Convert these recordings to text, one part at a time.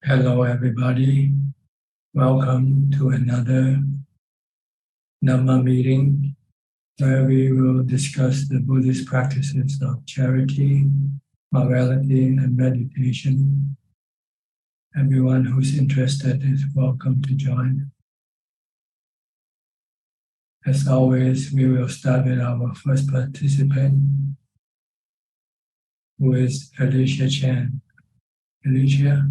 Hello everybody, welcome to another Dhamma meeting where we will discuss the Buddhist practices of charity, morality and meditation. Everyone who's interested is welcome to join. As always, we will start with our first participant, who is Alicia Chan. Alicia?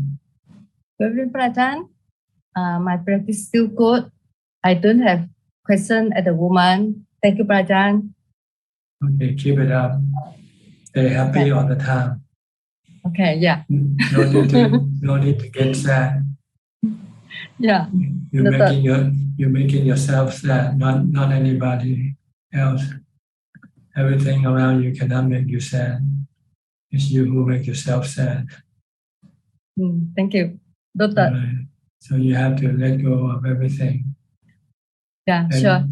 Reverend Prajan, my practice is still good. I don't have question at the moment. Thank you, Prajan. Okay, keep it up. Stay happy all the time. Okay, yeah. No need to get sad. Yeah. You're making yourself sad, not anybody else. Everything around you cannot make you sad. It's you who make yourself sad. Thank you, Doctor. Right. So you have to let go of everything. Yeah, sure.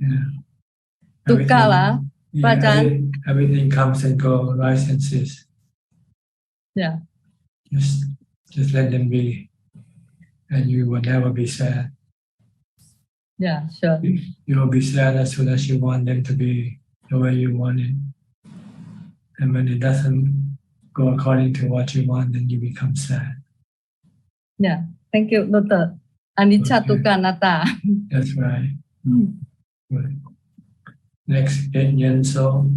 Yeah. Prajan. Everything comes and goes, rise and cease. Yeah. Just let them be, and you will never be sad. Yeah, sure. You will be sad as soon as you want them to be the way you want it. And when it doesn't go according to what you want, then you become sad. Yeah, thank you, Doctor. Anicca dukkha anatta. That's right. Right. Next, Yenso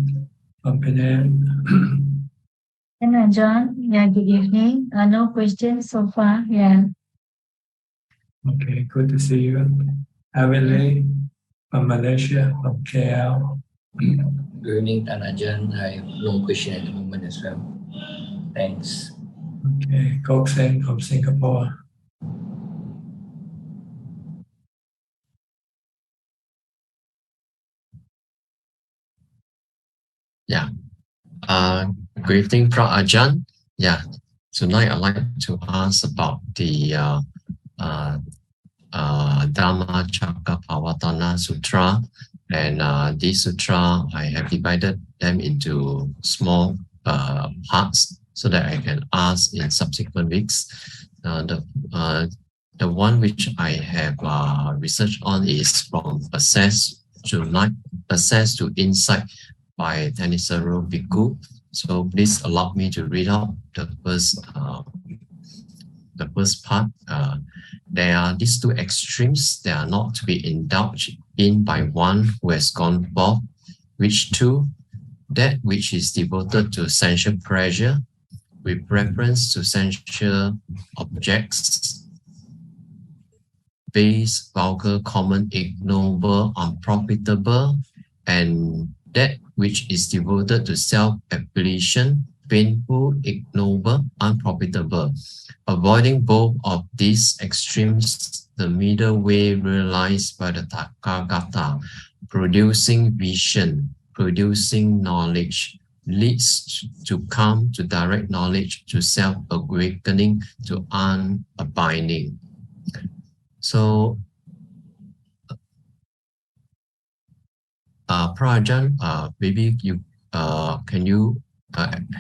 from Penang. And Ajahn, yeah, good evening. No questions so far. Yeah. Okay, good to see you. Avile from Malaysia, from KL. Good evening, Ajahn. I have no question at the moment as well. Thanks. Okay, Kok Seng from Singapore. Yeah. Good evening, Ajahn. Yeah. Tonight I'd like to ask about the Dhamma Chakkappavatana Sutra. And this sutra, I have divided them into small parts so that I can ask in subsequent weeks. The one which I have researched on is from Access to Insight by Thanissaro Bhikkhu. So please allow me to read out the first part. There are these two extremes that are not to be indulged in by one who has gone forth. Which two? That which is devoted to sensual pleasure with reference to sensual objects, base, vulgar, common, ignoble, unprofitable, and that which is devoted to self-abolition, painful, ignoble, unprofitable. Avoiding both of these extremes, the middle way realized by the Tathagata, producing vision, producing knowledge, leads to come to direct knowledge, to self-awakening, to unabiding. So, Prajan, maybe you can you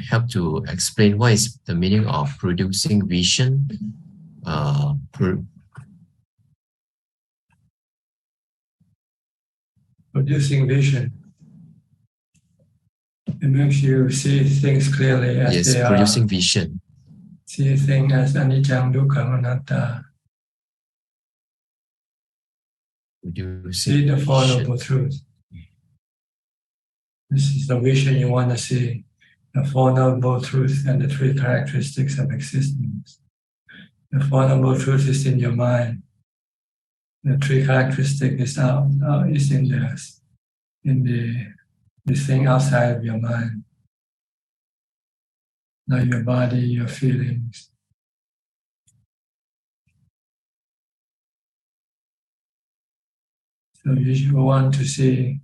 help to explain what is the meaning of producing vision? Producing vision. It makes you see things clearly as they are. Yes, producing vision. See things as anicca dukkha anatta. See the Four Noble Truths. This is the vision you want to see. The Four Noble Truths and the three characteristics of existence. The Four Noble Truths is in your mind. The three characteristics is in the thing outside of your mind. Like your body, your feelings. So you want to see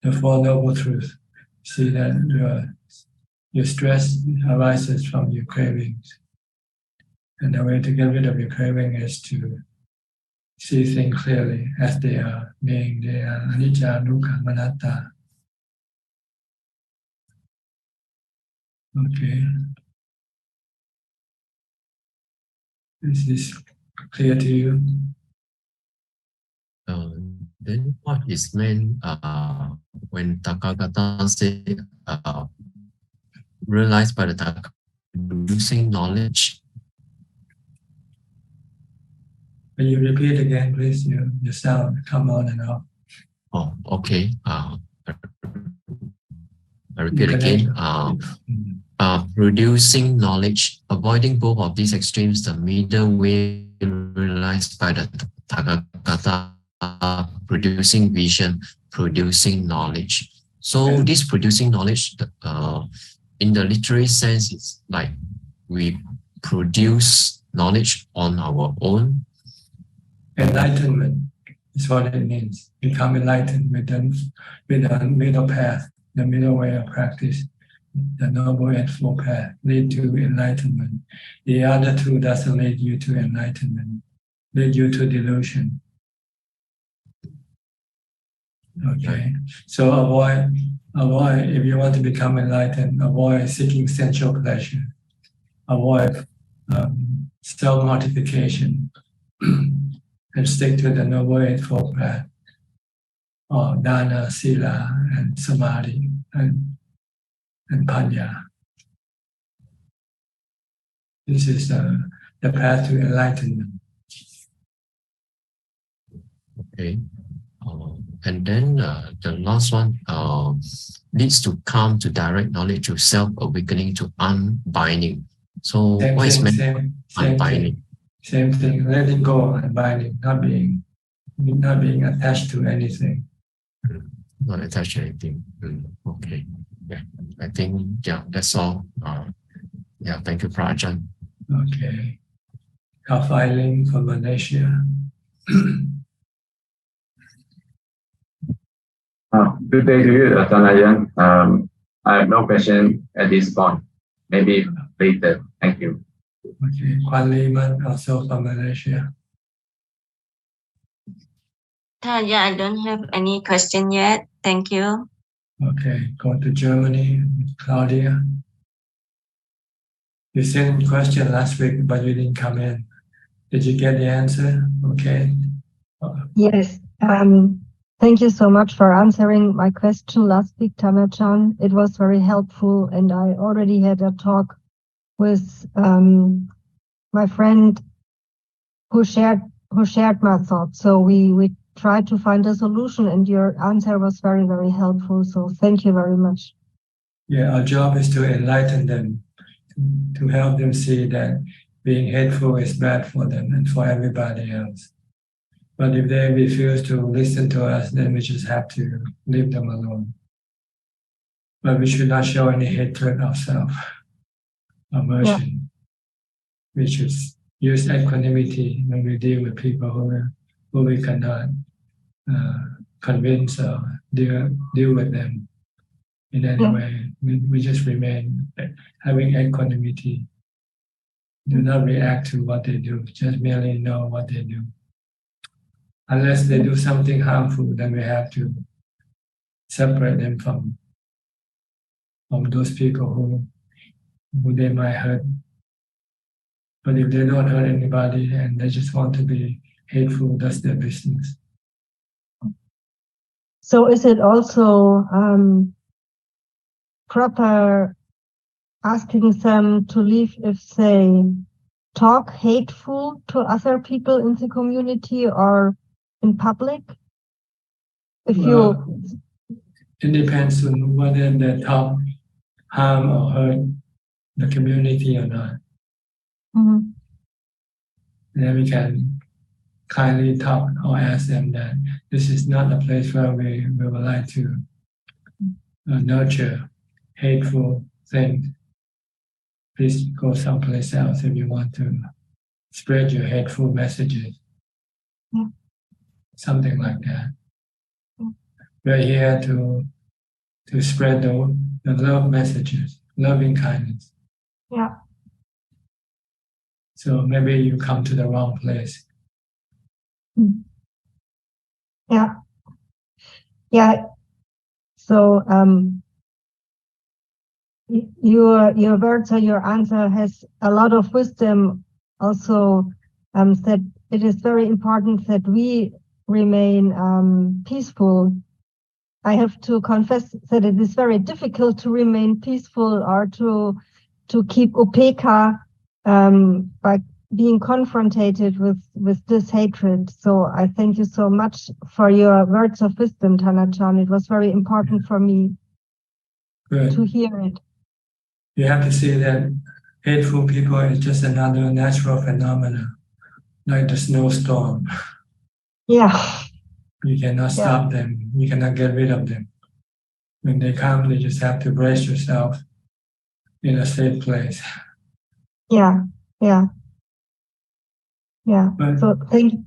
the Four Noble Truths. See that your stress arises from your cravings. And the way to get rid of your craving is to see things clearly as they are, being they are anicca, dukkha, anatta. Okay. Is this clear to you? Then what is meant when Tathagata say realized by the Tathagata producing knowledge? When you repeat again, please, your sound come on and off. Oh, okay. I repeat You again. connect. Producing knowledge, avoiding both of these extremes, the middle way realized by the Tathagata, producing vision, producing knowledge. So this producing knowledge, in the literary sense, it's like we produce knowledge on our own. Enlightenment is what it means. Become enlightened with the middle path, the middle way of practice, the noble and full path lead to enlightenment. The other two doesn't lead you to enlightenment, lead you to delusion. Okay, so avoid, if you want to become enlightened, avoid seeking sensual pleasure, avoid self-mortification, and stick to the noble eightfold path, or dana, sila, and samadhi, and panya. This is the path to enlightenment. Okay. And then the last one leads to come to direct knowledge, to self-awakening, to unbinding. So what is meant unbinding? Same thing, letting go, unbinding, not being attached to anything. Not attached to anything. Okay. Yeah. I think that's all. Thank you, Ajahn. Okay. Filing from Malaysia. Good day to you, Ajahn. I have no question at this point. Maybe later. Thank you. Okay. Kwan Liman, also from Malaysia. I don't have any question yet. Thank you. Okay. Go to Germany, Claudia. You sent a question last week, but you didn't come in. Did you get the answer? Okay. Yes. Thank you so much for answering my question last week, Ajahn. It was very helpful, and I already had a talk with my friend who shared my thoughts. So we tried to find a solution, and your answer was very, very helpful. So thank you very much. Yeah, our job is to enlighten them, to help them see that being hateful is bad for them and for everybody else. But if they refuse to listen to us, then we just have to leave them alone. But we should not show any hatred of self, aversion. Yeah. We should use equanimity when we deal with people who we cannot convince or deal with them in any way. We just remain having equanimity. Do not react to what they do, just merely know what they do. Unless they do something harmful, then we have to separate them from those people who they might hurt. But if they don't hurt anybody and they just want to be hateful, that's their business. So is it also proper asking them to leave if they talk hateful to other people in the community or in public? It depends on whether they talk harm or hurt the community or not. Mm-hmm. Then we can kindly talk or ask them that this is not a place where we would like to nurture hateful things. Please go someplace else if you want to spread your hateful messages. Yeah. Something like that. We're here to spread the love messages, loving kindness. Yeah. So maybe you come to the wrong place. Yeah. Yeah. So your words or your answer has a lot of wisdom also said it is very important that we remain peaceful. I have to confess that it is very difficult to remain peaceful or to keep upeka by being confronted with this hatred. So I thank you so much for your words of wisdom, Thanachan. It was very important for me to hear it. You have to see that hateful people is just another natural phenomenon, like the snowstorm. Yeah. You cannot stop them. You cannot get rid of them. When they come, you just have to brace yourself in a safe place. Yeah. But, so thank you.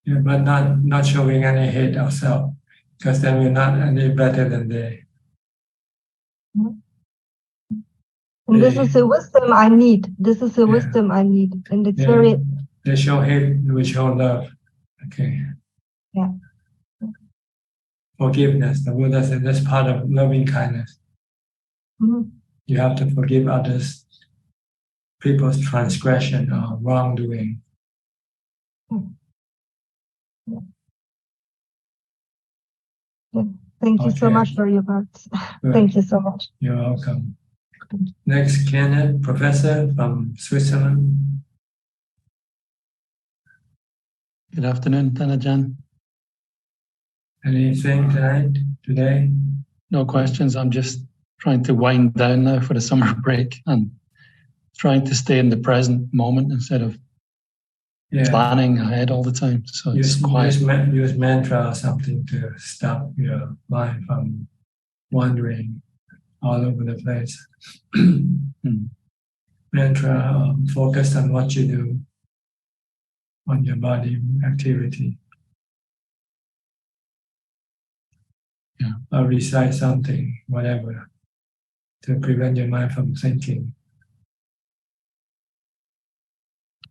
Yeah, but not showing any hate ourselves, because then we're not any better than they. And this is the wisdom I need. This is the wisdom I need. And it's very... They show hate, we show love. Okay. Yeah. Forgiveness. The Buddha said that's part of loving kindness. Mm-hmm. You have to forgive others, people's transgression or wrongdoing. Thank you so much for your words. Thank you so much. You're welcome. Next, Kenneth, professor from Switzerland. Good afternoon, Thanachan. Anything today? No questions. I'm just trying to wind down now for the summer break and trying to stay in the present moment instead of planning ahead all the time. So it's quiet. Use mantra or something to stop your mind from wandering all over the place. Mantra, focus on what you do, on your body activity. Or recite something, whatever, to prevent your mind from thinking.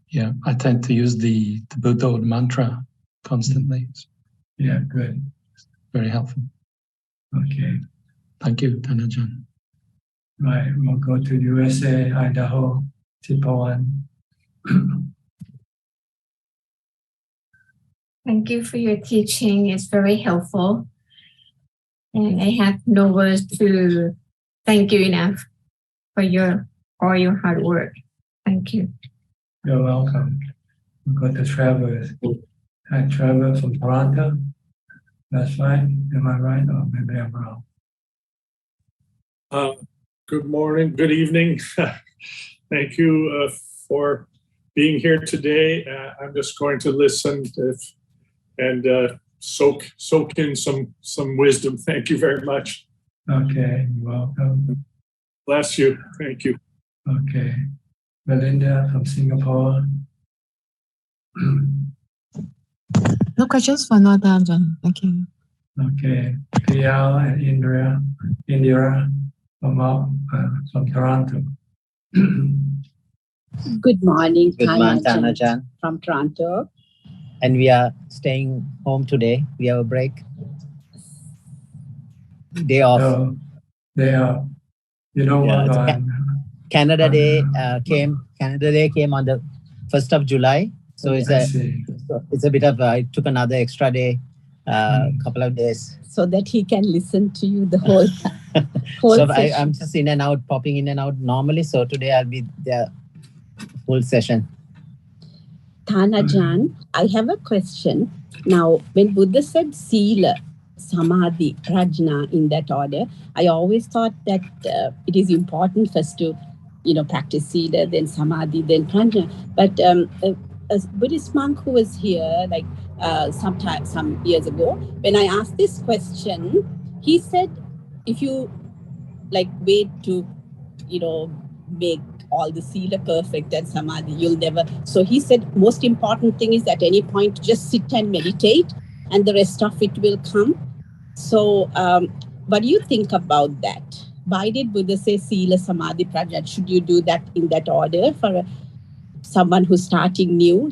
Yeah, I tend to use the Buddha mantra constantly. Yeah, good. Very helpful. Okay. Thank you, Thanachan. Right, we'll go to USA, Idaho, Tipawan. Thank you for your teaching. It's very helpful. And I have no words to thank you enough for all your hard work. Thank you. You're welcome. We'll go to Travis. I travel from Toronto. That's right. Am I right? Or maybe I'm wrong. Good morning. Good evening. Thank you for being here today. I'm just going to listen and soak in some wisdom. Thank you very much. Okay, you're welcome. Bless you. Thank you. Okay. Melinda from Singapore. No questions for now, Ajahn. Thank you. Okay. Priya and Indira from Toronto. Good morning, Good morning, Ajahn, from Toronto. And we are staying home today. We have a break. Day off. So, day off. You don't work on... Canada Day came on the 1st of July. So it's a bit of, I took another extra day, couple of days. So that he can listen to you the whole So session. I'm just in and out, popping in and out normally. So today I'll be there full session. Thanachan, I have a question. Now, when Buddha said Sila, Samadhi, Prajna in that order, I always thought that it is important first to, practice Sila, then Samadhi, then Prajna. But a Buddhist monk who was here, like some years ago, when I asked this question, he said, if you wait to, make all the Sila perfect and Samadhi, you'll never. So he said, most important thing is at any point, just sit and meditate and the rest of it will come. So what do you think about that? Why did Buddha say Sila, Samadhi, Prajna? Should you do that in that order for someone who's starting new?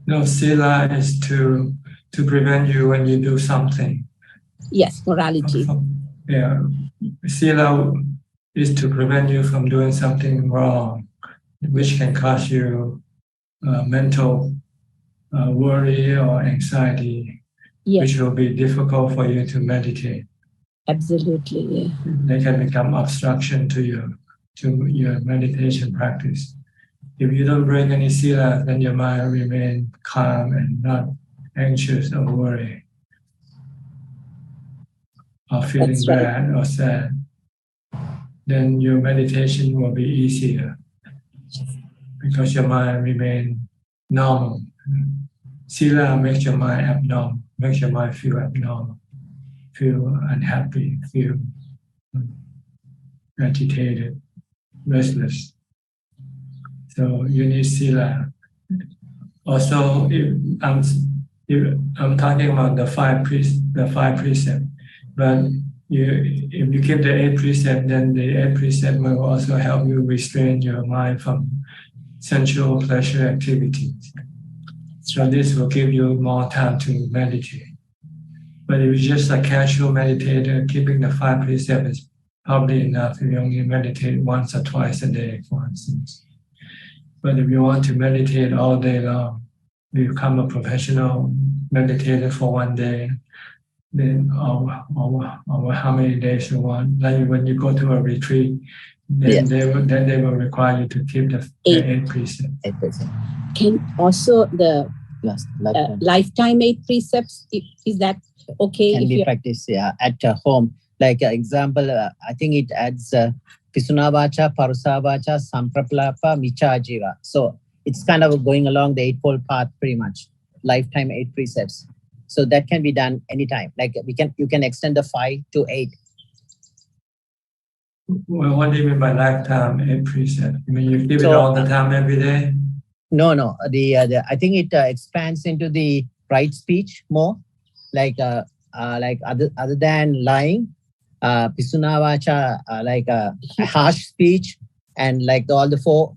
No, Sila is to prevent you when you do something. Yes, morality. Yeah. Sila is to prevent you from doing something wrong, which can cause you mental worry or anxiety, which will be difficult for you to meditate. Absolutely, yeah. They can become obstruction to your meditation practice. If you don't bring any sila, then your mind will remain calm and not anxious or worried, or feeling bad or sad. Then your meditation will be easier because your mind remains normal. Sila makes your mind abnormal, makes your mind feel abnormal, feel unhappy, feel agitated, restless. So you need sila. Also, if I'm talking about the five precepts, but if you keep the 8 precepts, then the 8 precepts will also help you restrain your mind from sensual pleasure activities. So this will give you more time to meditate. But if you're just a casual meditator, keeping the 5 precepts is probably enough if you only meditate once or twice a day, for instance. But if you want to meditate all day long, you become a professional meditator for one day, then or how many days you want. Like when you go to a retreat, then they will require you to keep the 8 precepts. 8 precepts. Can also the lifetime 8 precepts, is that okay? Can be practiced at home. Like example, I think it adds Pisunavacha, Parusavacha, Sampraplapa, Michajiva. So it's kind of going along the Eightfold Path pretty much. Lifetime 8 precepts. So that can be done anytime. Like you can extend the 5 to 8. Well, what do you mean by lifetime 8 precepts? I mean, you keep it all the time every day? No. I think it expands into the right speech more. Like other than lying, Pisunavacha, harsh speech, and like all the 4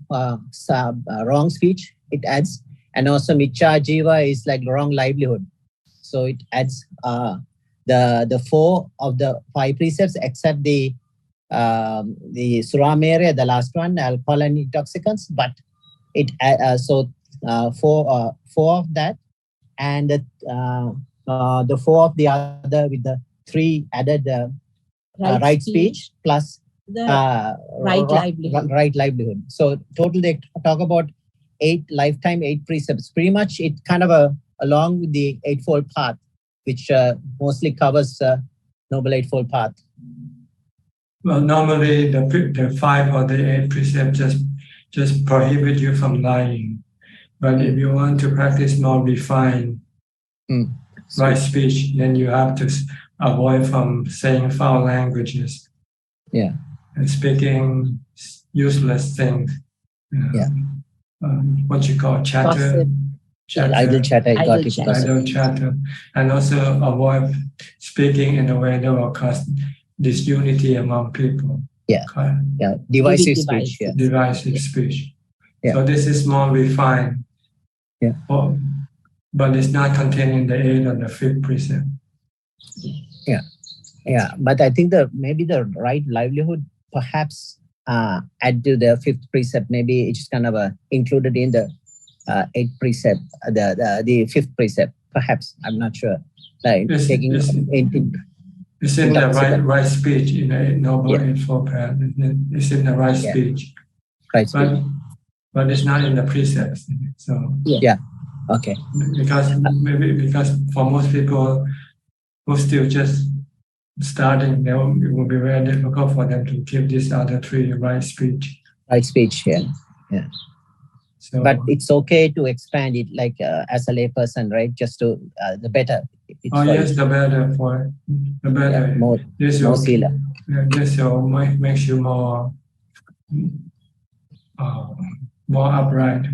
wrong speech, it adds. And also Micha Jiva is like wrong livelihood. So it adds the 4 of the 5 precepts except the Suramere, the last one, alcohol and intoxicants. But it 4 of that, and the 4 of the other with the 3 added right speech plus right livelihood. So total they talk about 8 lifetime 8 precepts. Pretty much it kind of along with the Eightfold Path, which mostly covers Noble Eightfold Path. Well, normally the 5 or the 8 precepts just prohibit you from lying. But if you want to practice more refined right speech, then you have to avoid from saying foul languages. Yeah. And speaking useless things. What you call chatter. Idle chatter. Idle chatter. And also avoid speaking in a way that will cause disunity among people. Divisive speech. Divisive speech. So this is more refined. But it's not contained in the 8th or the 5th precept. But I think maybe the right livelihood perhaps add to the 5th precept. Maybe it's kind of included in the 8th precept, the 5th precept. Perhaps I'm not sure. Like It's in the right speech in the Noble Eightfold Path. It's in the right speech. Right speech. But it's not in the precepts. So okay. Because for most people who still just starting, it will be very difficult for them to keep these other 3 right speech. Right speech, yeah. So, but it's okay to expand it, like as a layperson, right? Just to the better. Yes, the better for the better. More sila. This makes you more upright.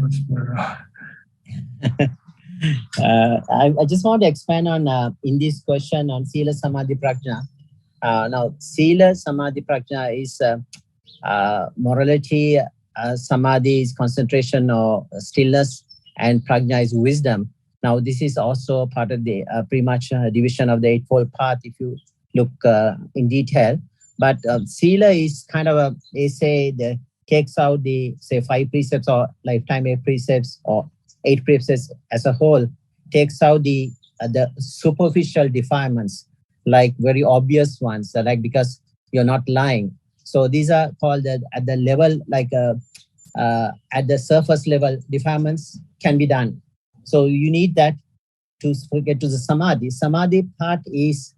I just want to expand on in this question on Sila Samadhi Prajna. Now, Sila Samadhi Prajna is morality, Samadhi is concentration or stillness, and Prajna is wisdom. Now, this is also part of the pretty much division of the Eightfold Path if you look in detail. But Sila is kind of takes out the, say, 5 precepts or lifetime 8 precepts or 8 precepts as a whole takes out the superficial defilements, like very obvious ones, like because you're not lying. So these are called at the level, like at the surface level, defilements can be done. So you need that to get to the samadhi. Samadhi part is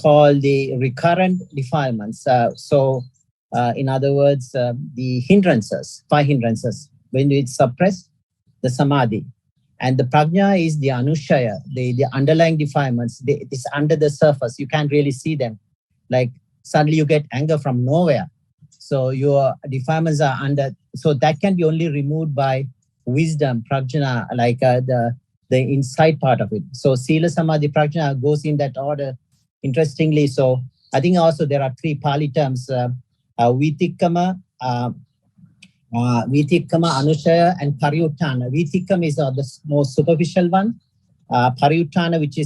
called the recurrent defilements. In other words, the hindrances, 5 hindrances, when it's suppressed, the samadhi. And the prajna is the anushaya, the underlying defilements. It's under the surface. You can't really see them. Like suddenly you get anger from nowhere. So your defilements are under. So that can be only removed by wisdom, prajna, like the inside part of it. So sila, samadhi, prajna goes in that order. Interestingly, so I think also there are 3 Pali terms: vitikkama, anushaya, and paryuttana. Vitikkama is the most superficial one. Paryuttana, which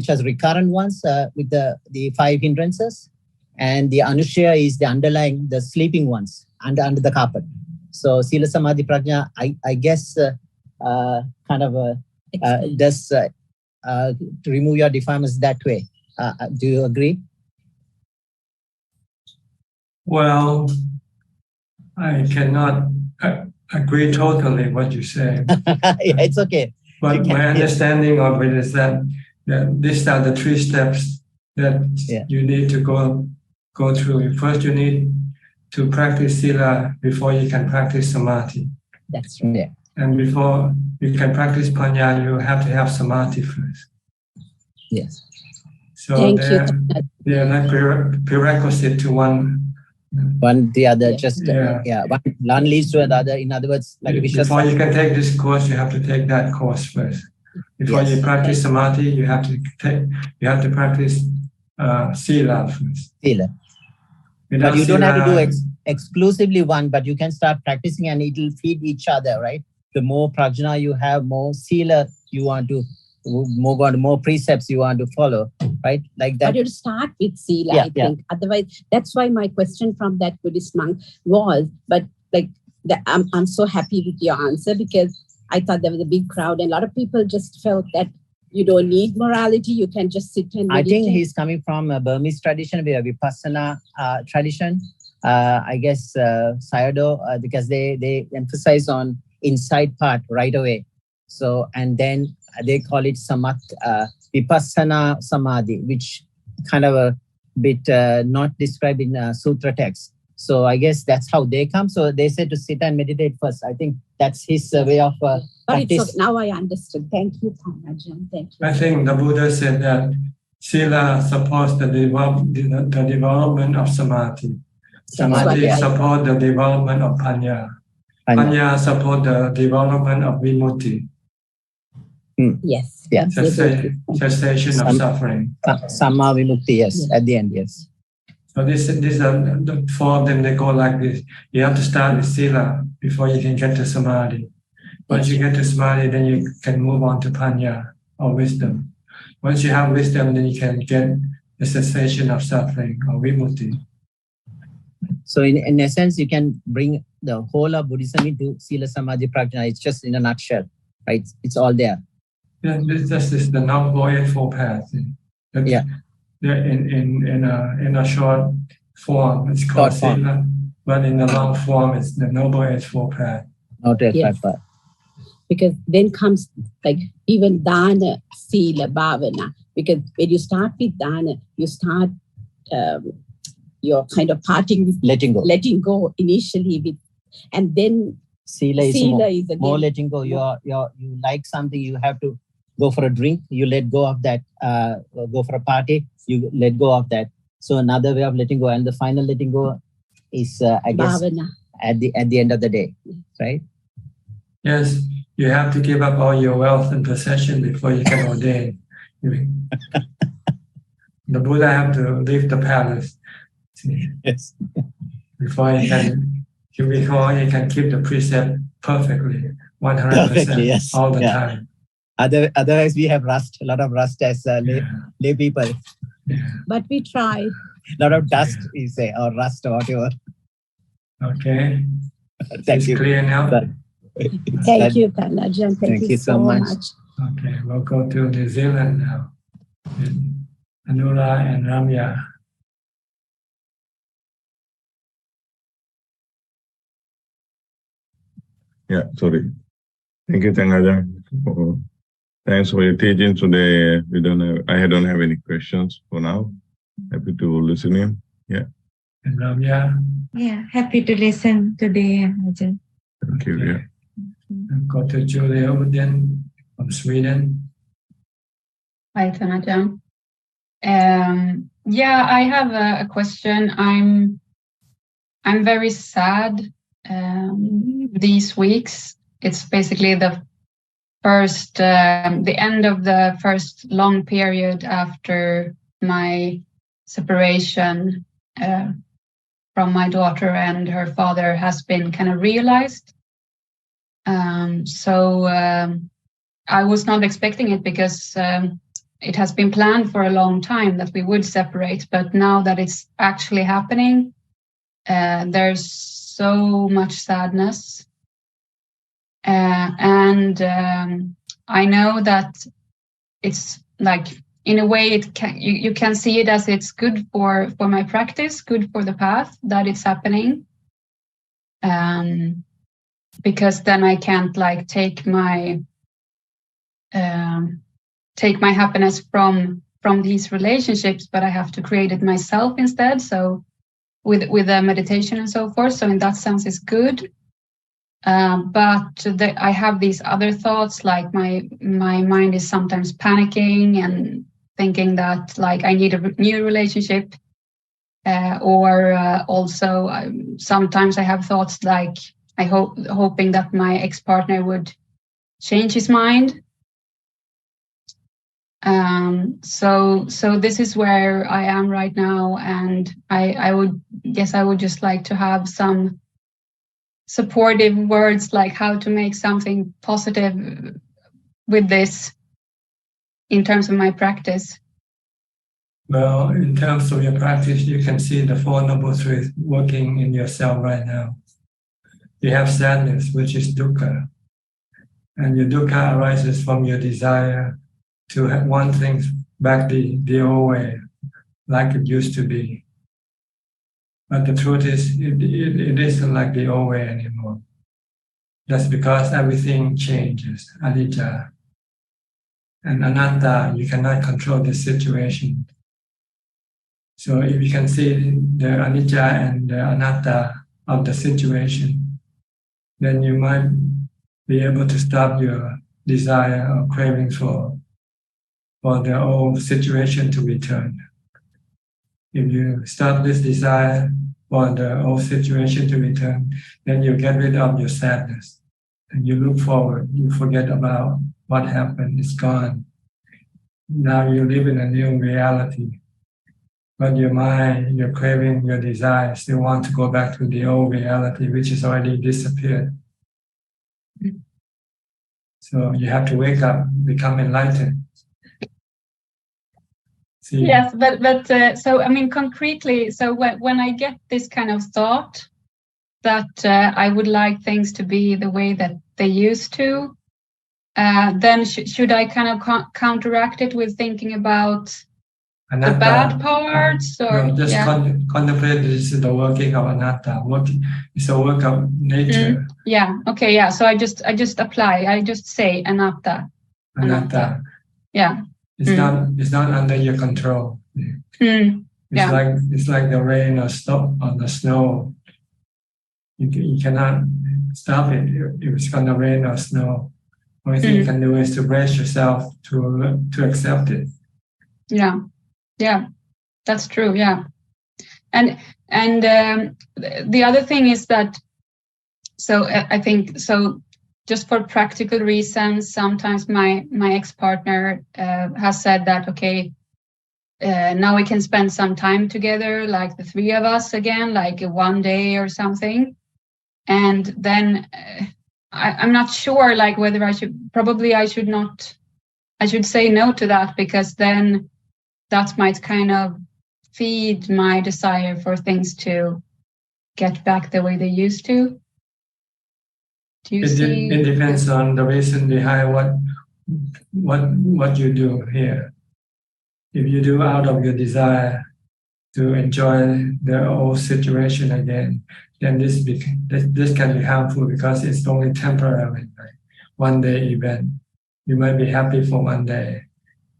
has recurrent ones with the 5 hindrances, and the anushaya is the underlying, the sleeping ones under the carpet. So sila, samadhi, prajna, I guess kind of does to remove your defilements that way. Do you agree? Well, I cannot agree totally what you say. Yeah, it's okay. But my understanding of it is that these are the 3 steps that you need to go through. First, you need to practice sila before you can practice samadhi. That's right. Yeah. And before you can practice panya, you have to have samadhi first. Yes. So they're like prerequisite to one the other. Just one leads to another. In other words, like before you can take this course, you have to take that course first. Before you practice samadhi, you have to practice sila first. Sila. But you don't have to do exclusively one, but you can start practicing and it will feed each other, right? The more prajna you have, more sila you want to move on, more precepts you want to follow, right? Like that. But you start with sila, I think. Otherwise, that's why my question from that Buddhist monk was, but like, I'm so happy with your answer, because I thought there was a big crowd and a lot of people just felt that you don't need morality, you can just sit and meditate. I think he's coming from a Burmese tradition, a Vipassana tradition. I guess Sayadaw, because they emphasize on inside part right away. So, and then they call it Vipassana Samadhi, which kind of a bit not described in sutra text. So I guess that's how they come. So they said to sit and meditate first. I think that's his way of practice. Now I understood. Thank you, Ajahn. Thank you. I think the Buddha said that sila supports the development of samadhi. Samadhi supports the development of panya. Panya supports the development of vimutti. Yes. Cessation of suffering. Samma vimukti, yes, at the end, yes. So these are the 4 of them, they go like this. You have to start with sila before you can get to samadhi. Once you get to samadhi, then you can move on to panya or wisdom. Once you have wisdom, then you can get the cessation of suffering or vimutti. So in essence, you can bring the whole of Buddhism into sila, samadhi, prajna. It's just in a nutshell, right? It's all there. Yeah, this is the Noble Eightfold Path. In a short form, it's called sila, but in the long form, it's the Noble Eightfold Path. Because then comes like even dana, sila, bhavana. Because when you start with dana, you start you're kind of parting with letting go initially with, and then sila is more letting go. You like something, you have to go for a drink, you let go of that. Go for a party, you let go of that. So another way of letting go, and the final letting go is I guess bhavana. at the end of the day, right? Yes, you have to give up all your wealth and possession before you can ordain. The Buddha have to leave the palace. Yes. Before he can keep the precept perfectly, 100% all the time. Otherwise, we have a lot of rust as lay people. Yeah. But we try. A lot of dust, you say, or rust or whatever. Okay. Thank you. Clear now? Thank you, Ajahn. Thank you so much. Okay, we'll go to New Zealand now. Anura and Ramya. Yeah, sorry. Thank you, Ajahn. Thanks for your teaching today. I don't have any questions for now. Happy to listen in. Yeah. And Ramya. Yeah, happy to listen today, Ajahn. Thank you. Yeah. Go to Julia Udin from Sweden. Hi, Ajahn. Yeah, I have a question. I'm very sad these weeks. It's basically the end of the first long period after my separation from my daughter and her father has been kind of realized. So I was not expecting it because it has been planned for a long time that we would separate, but now that it's actually happening, there's so much sadness. And I know that it's like, in a way, you can see it as it's good for my practice, good for the path that it's happening. Because then I can't like take my happiness from these relationships, but I have to create it myself instead. So with the meditation and so forth. So in that sense, it's good. But I have these other thoughts, like my mind is sometimes panicking and thinking that like I need a new relationship, or also sometimes I have thoughts like hoping that my ex-partner would change his mind. So this is where I am right now, and I would just like to have some supportive words, like how to make something positive with this in terms of my practice. Well, in terms of your practice, you can see the Four Noble Truths working in yourself right now. You have sadness, which is dukkha. And your dukkha arises from your desire to want things back the old way, like it used to be. But the truth is, it isn't like the old way anymore. That's because everything changes, anicca. And anatta, you cannot control the situation. So if you can see the anicca and the anatta of the situation, then you might be able to stop your desire or craving for the old situation to return. If you stop this desire for the old situation to return, then you get rid of your sadness and you look forward. You forget about what happened, it's gone. Now you live in a new reality. But your mind, your craving, your desire still want to go back to the old reality, which has already disappeared. So you have to wake up, become enlightened. See? Yes, but so I mean, concretely, so when I get this kind of thought that I would like things to be the way that they used to, then should I kind of counteract it with thinking about anatta, the bad parts? Or no, just contemplate this is the working of anatta. It's a work of nature. Yeah. Okay. Yeah. So I just apply. I just say anatta. Anatta. Yeah. It's not under your control. It's like the rain or the snow. You cannot stop it if it's going to rain or snow. Only thing you can do is to brace yourself to accept it. Yeah, that's true. Yeah, and the other thing is that, so I think so. Just for practical reasons, sometimes my ex-partner has said that, okay, now we can spend some time together, like the three of us again, like one day or something. And then I'm not sure, like whether I should say no to that, because then that might kind of feed my desire for things to get back the way they used to. Do you see? It depends on the reason behind what you do here. If you do out of your desire to enjoy the old situation again, then this can be harmful because it's only temporary, like one day event. You might be happy for one day,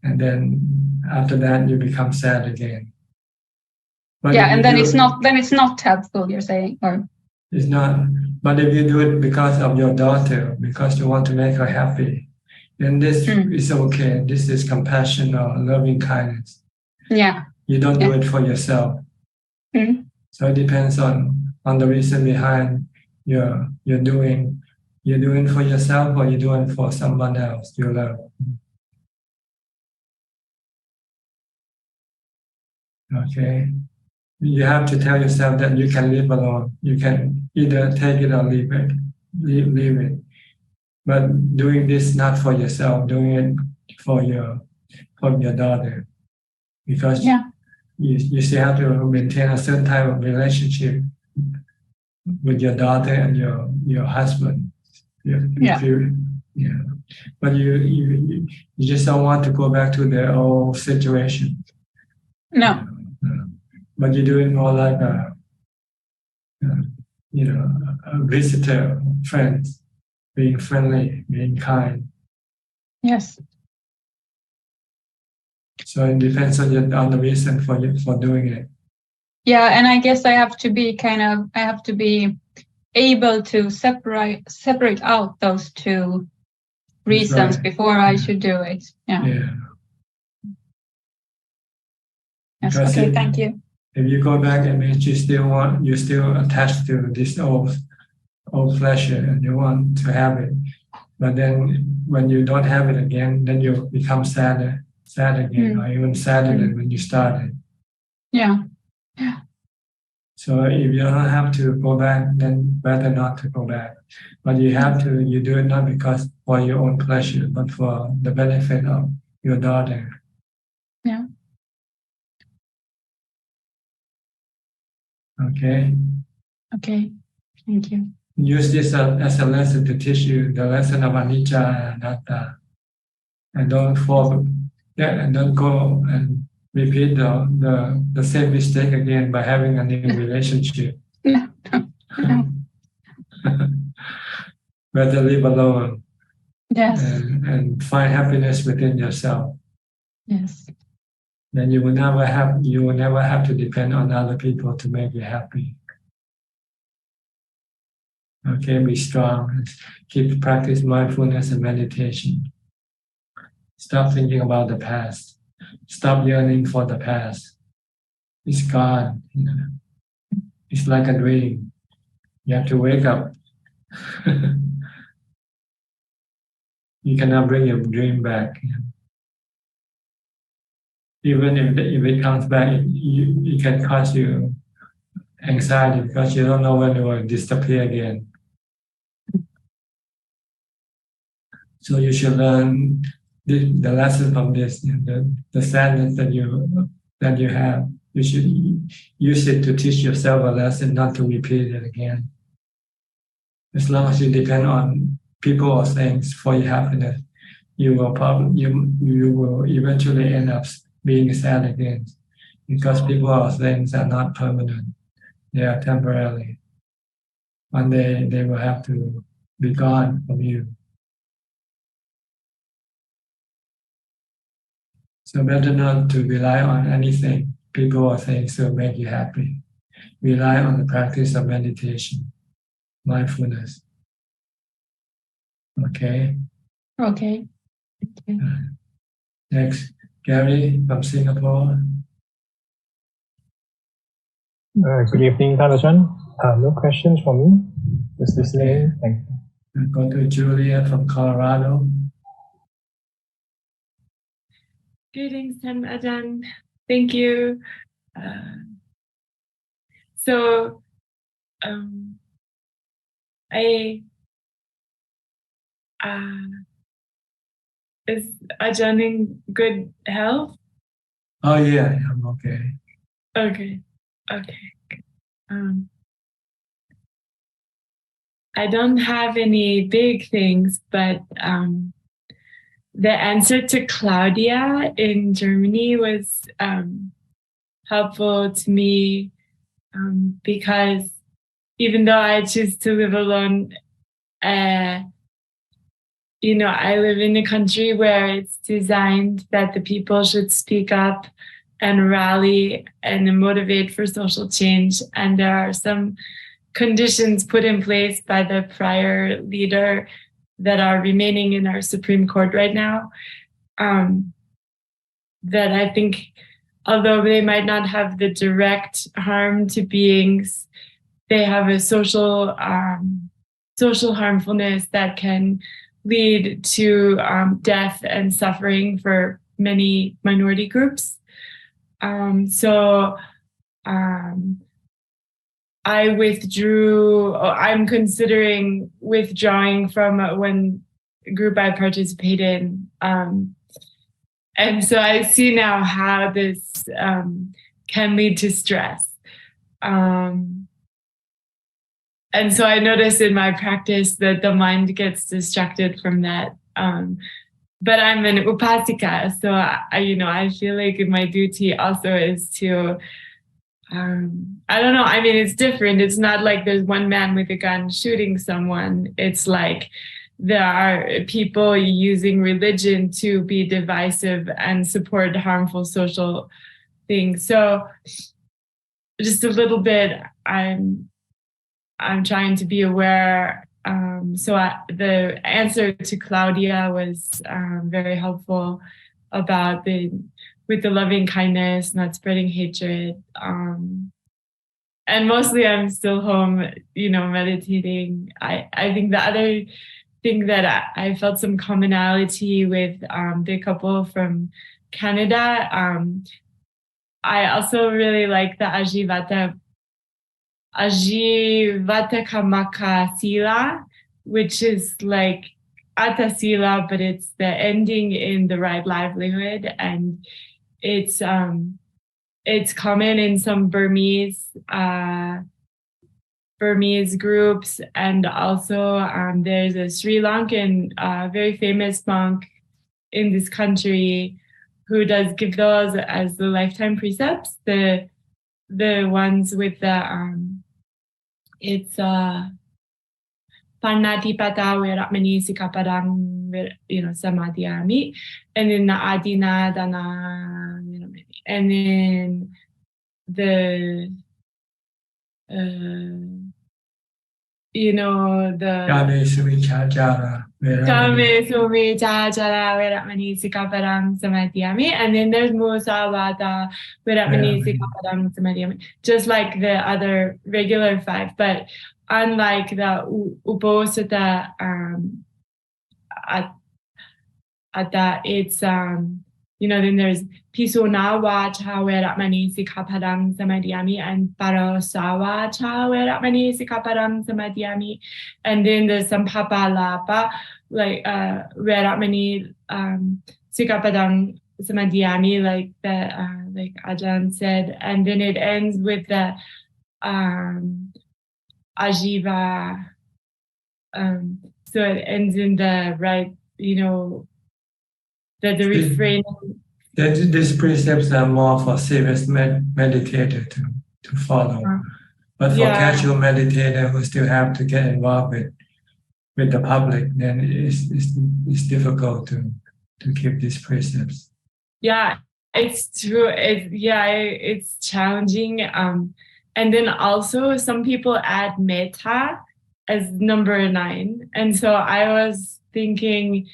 and then after that you become sad again. But yeah, and then it's not helpful, you're saying, or it's not. But if you do it because of your daughter, because you want to make her happy, then this is okay. This is compassion or loving kindness. Yeah. You don't do it for yourself. So it depends on the reason behind you're doing for yourself or you're doing for someone else you love. Okay. You have to tell yourself that you can live alone. You can either take it or leave it. Leave it. But doing this not for yourself, doing it for your daughter. Because you still have to maintain a certain type of relationship with your daughter and your husband. But you just don't want to go back to the old situation. No. But you're doing more like a visitor, friends, being friendly, being kind. Yes. So it depends on the reason for doing it. Yeah, and I guess I have to be able to separate out those two reasons before I should do it. Yeah. Yes. Because okay. Thank you. If you go back, it means you're still attached to this old pleasure and you want to have it. But then when you don't have it again, then you become sad again, or even sadder than when you started. Yeah. So if you don't have to go back, then better not to go back. But you have to, you do it not because for your own pleasure, but for the benefit of your daughter. Yeah. Okay. Okay. Thank you. Use this as a lesson to teach you the lesson of anicca and anatta, and don't fall. And don't go and repeat the same mistake again by having a new relationship. Better live alone. Yes. And find happiness within yourself. Yes. Then you will never have to depend on other people to make you happy. Okay, be strong. Practice mindfulness and meditation. Stop thinking about the past. Stop yearning for the past. It's gone. It's like a dream. You have to wake up. You cannot bring your dream back. Even if it comes back, it can cause you anxiety because you don't know when it will disappear again. So you should learn the lesson from this, the sadness that you have. You should use it to teach yourself a lesson, not to repeat it again. As long as you depend on people or things for your happiness, you will eventually end up being sad again, because people or things are not permanent; they are temporary. One day they will have to be gone from you. So better not to rely on anything, people or things to make you happy. Rely on the practice of meditation, mindfulness. Okay? Okay. Next, Gary from Singapore. Good evening, Ajahn. No questions for me. Just listening. Thank you. Go to Julia from Colorado. Greetings, Ajahn. Thank you. Is Ajahn in good health? Oh yeah, I'm okay. Okay. I don't have any big things, but the answer to Claudia in Germany was helpful to me because even though I choose to live alone, you know, I live in a country where it's designed that the people should speak up and rally and motivate for social change. And there are some conditions put in place by the prior leader that are remaining in our Supreme Court right now, that I think, although they might not have the direct harm to beings, they have a social harmfulness that can lead to death and suffering for many minority groups. I withdrew, I'm considering withdrawing from one group I participate in. And so I see now how this can lead to stress. And so I notice in my practice that the mind gets distracted from that. But I'm an upasika, so I feel like my duty also is to, I don't know, I mean, it's different. It's not like there's one man with a gun shooting someone. It's like there are people using religion to be divisive and support harmful social things. So just a little bit, I'm trying to be aware. The answer to Claudia was very helpful about with the loving kindness, not spreading hatred. And mostly I'm still home, meditating. I think the other thing that I felt some commonality with the couple from Canada, I also really like the Ajivatakamaka Sila, which is like Atta Sila, but it's the ending in the right livelihood. And it's common in some Burmese groups. And also there's a Sri Lankan very famous monk in this country who does give those as the lifetime precepts, the ones with the it's Panatipata Veramani Sikapadam Samadhyami, and then the Adina Dana, and then the Kame Suvichajara Veramani Sikapadam Samadhyami, and then there's Musavata Veramani Sikapadam Samadhyami, just like the other regular 5, but unlike the Uposatha Atta, it's then there's Pisona Vacha Veramani Sikapadam Samadhyami and Parasawa Cha Veramani Sikapadam Samadhyami, and then there's Sampapalapa, like Veramani Sikapadam Samadhyami, like like Ajahn said, and then it ends with the Ajiva, so it ends in the right, the refrain. These precepts are more for serious meditator to follow, but for casual meditator who still have to get involved with the public, then it's difficult to keep these precepts. Yeah, it's true. It's challenging. And then also some people add metta as number 9. And so I was thinking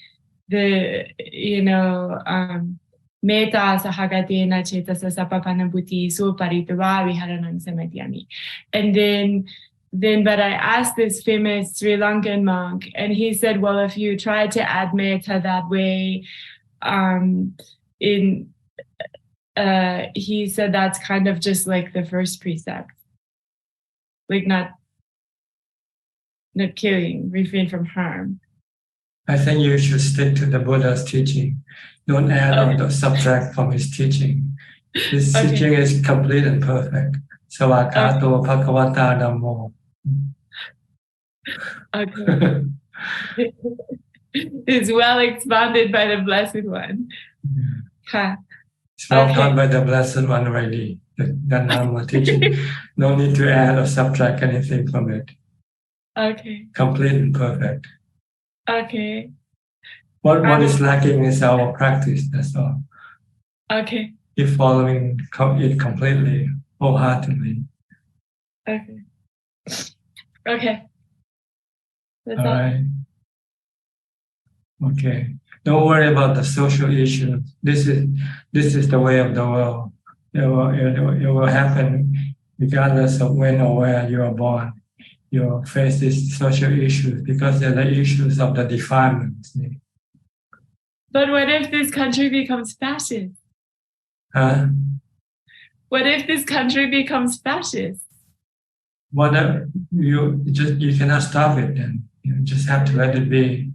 metta sahagatena cetasa sapapana buddhi suparitva viharanam samadhyami. And then but I asked this famous Sri Lankan monk, and he said, well, if you try to add metta that way, he said that's kind of just like the first precept, like not killing, refrain from harm. I think you should stick to the Buddha's teaching. Don't add on the subtract from his teaching. His teaching is complete and perfect. Savakato Bhagavata Dhammo. Okay. It's well expounded by the Blessed One. Huh. It's well done by the Blessed One already. The Dhamma teaching. No need to add or subtract anything from it. Okay. Complete and perfect. Okay. What is lacking is our practice, that's all. Okay. Keep following it completely, wholeheartedly. Okay. Okay. That's all right. Okay. Don't worry about the social issues. This is the way of the world. It will happen regardless of when or where you are born. You face these social issues because they're the issues of the defilements. But what if this country becomes fascist? Huh? What if this country becomes fascist? What you cannot stop it then. You just have to let it be.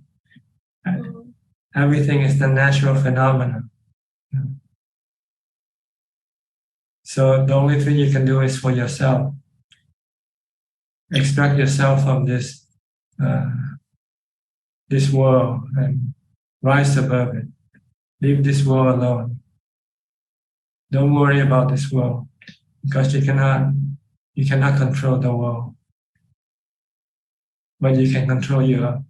Everything is the natural phenomenon. So the only thing you can do is for yourself. Extract yourself from this world and rise above it. Leave this world alone. Don't worry about this world because you cannot control the world. But you can control your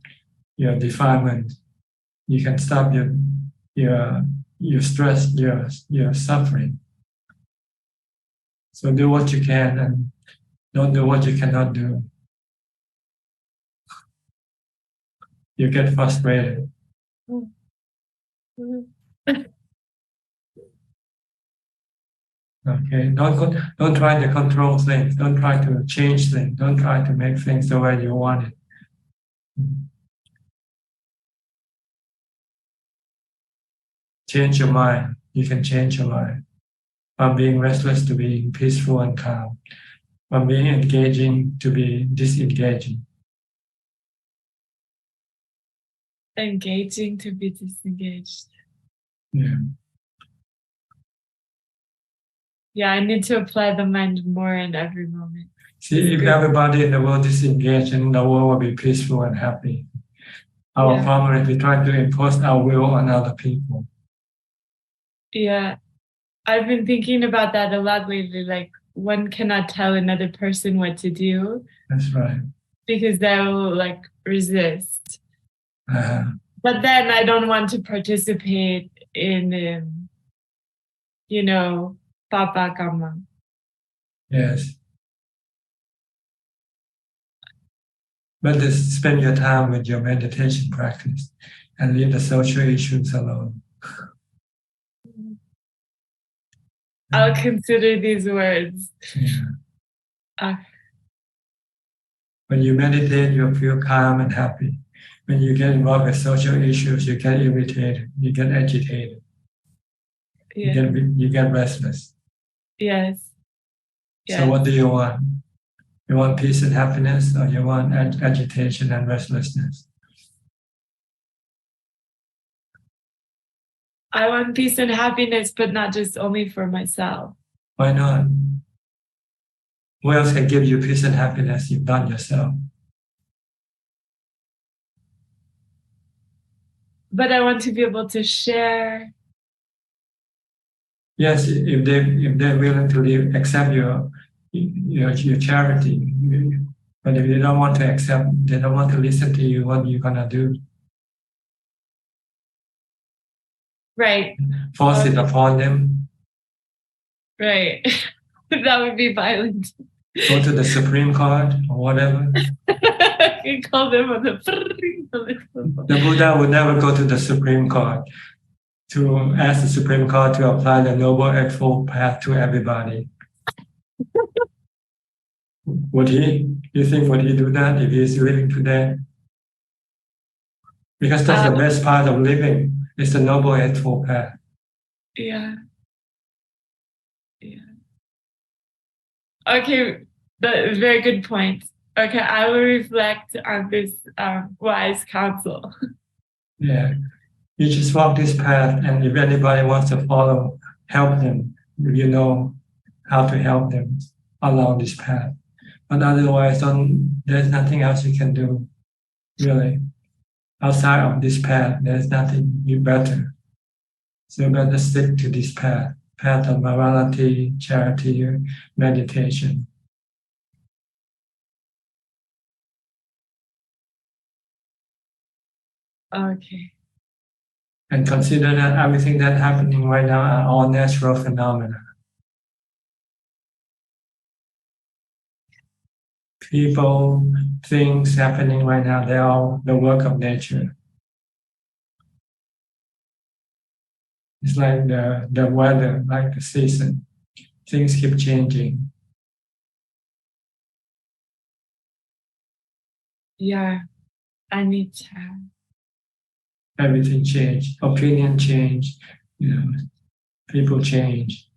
defilement. You can stop your stress, your suffering. So do what you can and don't do what you cannot do. You get frustrated. Okay, don't try to control things. Don't try to change things. Don't try to make things the way you want it. Change your mind. You can change your mind. From being restless to being peaceful and calm. From being engaging to be disengaging. Engaging to be disengaged. Yeah. Yeah, I need to apply the mind more in every moment. See, if everybody in the world is engaged, then the world will be peaceful and happy. Our problem is we try to impose our will on other people. Yeah, I've been thinking about that a lot lately. Like, one cannot tell another person what to do. That's right. Because they will resist. But then I don't want to participate in, papa karma. Yes. But just spend your time with your meditation practice and leave the social issues alone. I'll consider these words. Yeah. When you meditate, you feel calm and happy. When you get involved with social issues, you get irritated, you get agitated, you get restless. Yes. So what do you want? You want peace and happiness, or you want agitation and restlessness? I want peace and happiness, but not just only for myself. Why not? Who else can give you peace and happiness? You've done yourself. But I want to be able to share. Yes, if they're willing to accept your charity, but if they don't want to accept, they don't want to listen to you, what are you gonna do? Right. Force it upon them. Right. That would be violent. Go to the Supreme Court or whatever. You call them on the Buddha would never go to the Supreme Court to ask the Supreme Court to apply the Noble Eightfold Path to everybody. Would he? You think would he do that if he's living today? Because that's the best part of living. It's the Noble Eightfold Path. Yeah. Okay, that is a very good point. Okay, I will reflect on this wise counsel. Yeah, you just walk this path, and if anybody wants to follow, help them. You know how to help them along this path. But otherwise, there's nothing else you can do, really. Outside of this path, there's nothing better. So you better stick to this path of morality, charity, meditation. Okay. And consider that everything that's happening right now are all natural phenomena. People, things happening right now, they're all the work of nature. It's like the weather, like the season. Things keep changing. Yeah, I need to. Everything change, opinion change, people change.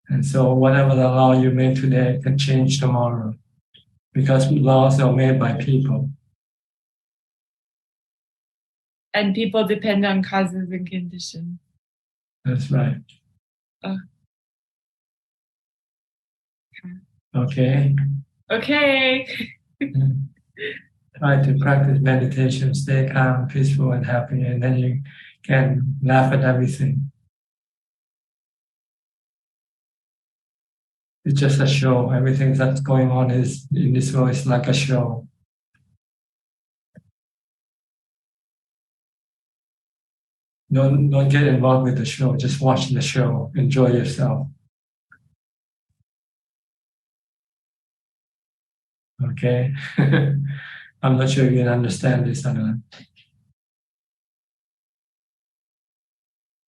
And so whatever the law you make today can change tomorrow because laws are made by people. And people depend on causes and conditions. That's right. Oh. Okay. Okay. Try to practice meditation, stay calm, peaceful, and happy, and then you can laugh at everything. It's just a show. Everything that's going on is in this world is like a show. Don't get involved with the show. Just watch the show. Enjoy yourself. Okay. I'm not sure you can understand this or not.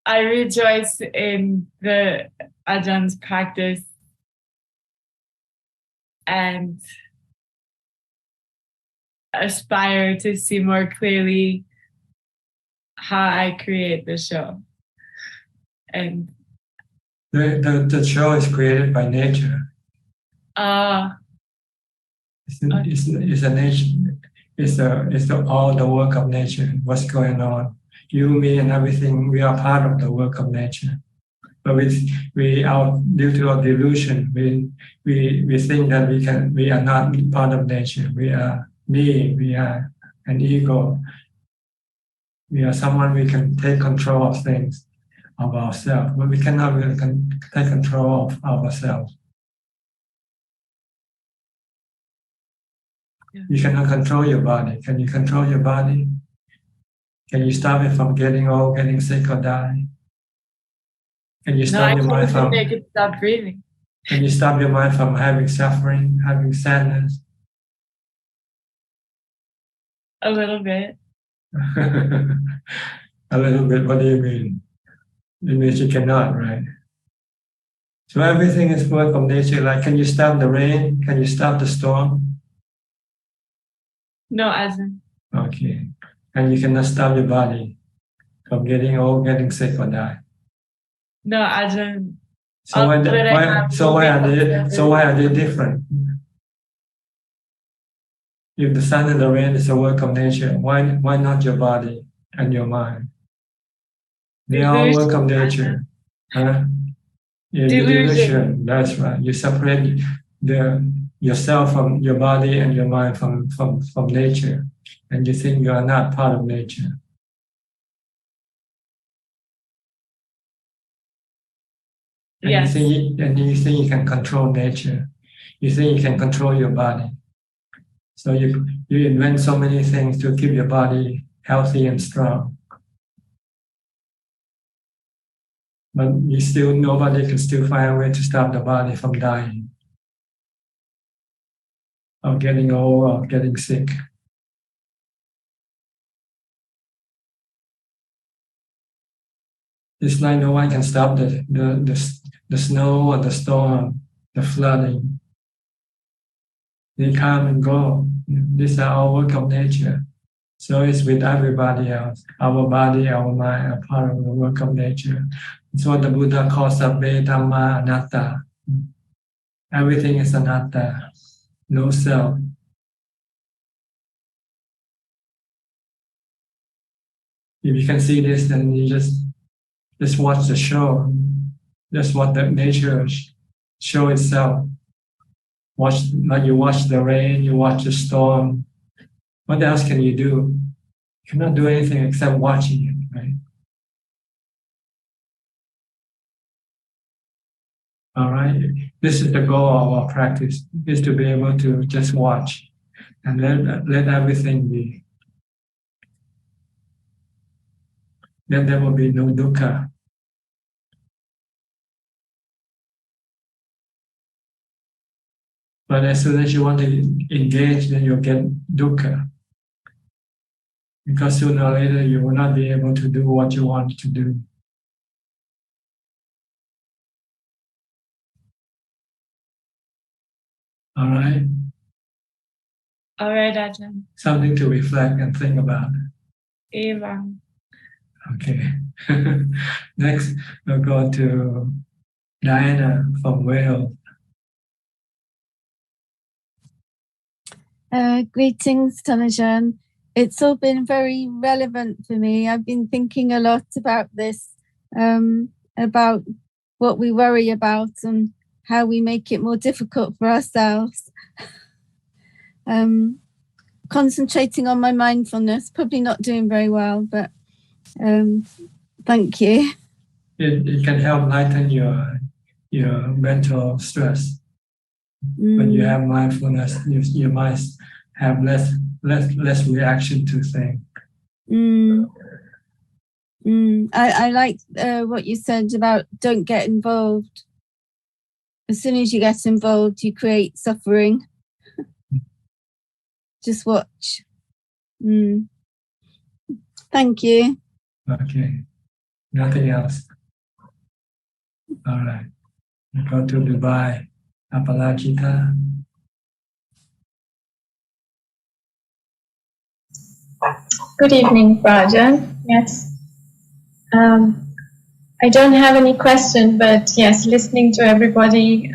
I rejoice in the Ajahn's practice and aspire to see more clearly how I create the show. And the show is created by nature. It's a nature. It's all the work of nature. What's going on? You, me, and everything. We are part of the work of nature. But due to our delusion, we think that we are not part of nature. We are me. We are an ego. We are someone we can take control of things, of ourselves, but we cannot really take control of ourselves. Yeah. You cannot control your body. Can you control your body? Can you stop it from getting old, getting sick, or die? Can you stop your mind from? Make it stop breathing. Can you stop your mind from having suffering, having sadness? A little bit. A little bit. What do you mean? It means you cannot, right? So everything is work of nature. Like, can you stop the rain? Can you stop the storm? No, Ajahn. Okay. And you cannot stop your body from getting old, getting sick, or die. No, Ajahn. So why are they different? If the sun and the rain is a work of nature, why not your body and your mind? They are all work of nature. Huh? Yeah, delusion. That's right. You separate yourself from your body and your mind from nature, and you think you are not part of nature. And yes. you think you can control nature. You think you can control your body. So you invent so many things to keep your body healthy and strong. But nobody can still find a way to stop the body from dying, or getting old, or getting sick. It's like no one can stop the snow or the storm, the flooding. They come and go. These are all work of nature. So it's with everybody else. Our body, our mind are part of the work of nature. It's what the Buddha calls Sabbe Dhamma Anatta. Everything is anatta, no self. If you can see this, then you just watch the show. Just watch the nature show itself. like you watch the rain, you watch the storm. What else can you do? You cannot do anything except watching it, right? All right. This is the goal of our practice, is to be able to just watch and let everything be. Then there will be no dukkha. But as soon as you want to engage, then you'll get dukkha. Because sooner or later you will not be able to do what you want to do. All right? All right, Ajahn. Something to reflect and think about. Eva. Okay. Next, we'll go to Diana from Wales. Greetings, Ajahn. It's all been very relevant for me. I've been thinking a lot about this, about what we worry about and how we make it more difficult for ourselves. Concentrating on my mindfulness, probably not doing very well, but thank you. It can help lighten your mental stress. When you have mindfulness, you might have less reaction to things. I like what you said about don't get involved. As soon as you get involved, you create suffering. Just watch. Thank you. Okay. Nothing else. All right. We go to Dubai. Apalajita. Good evening, Ajahn. Yes. I don't have any question, but yes, listening to everybody,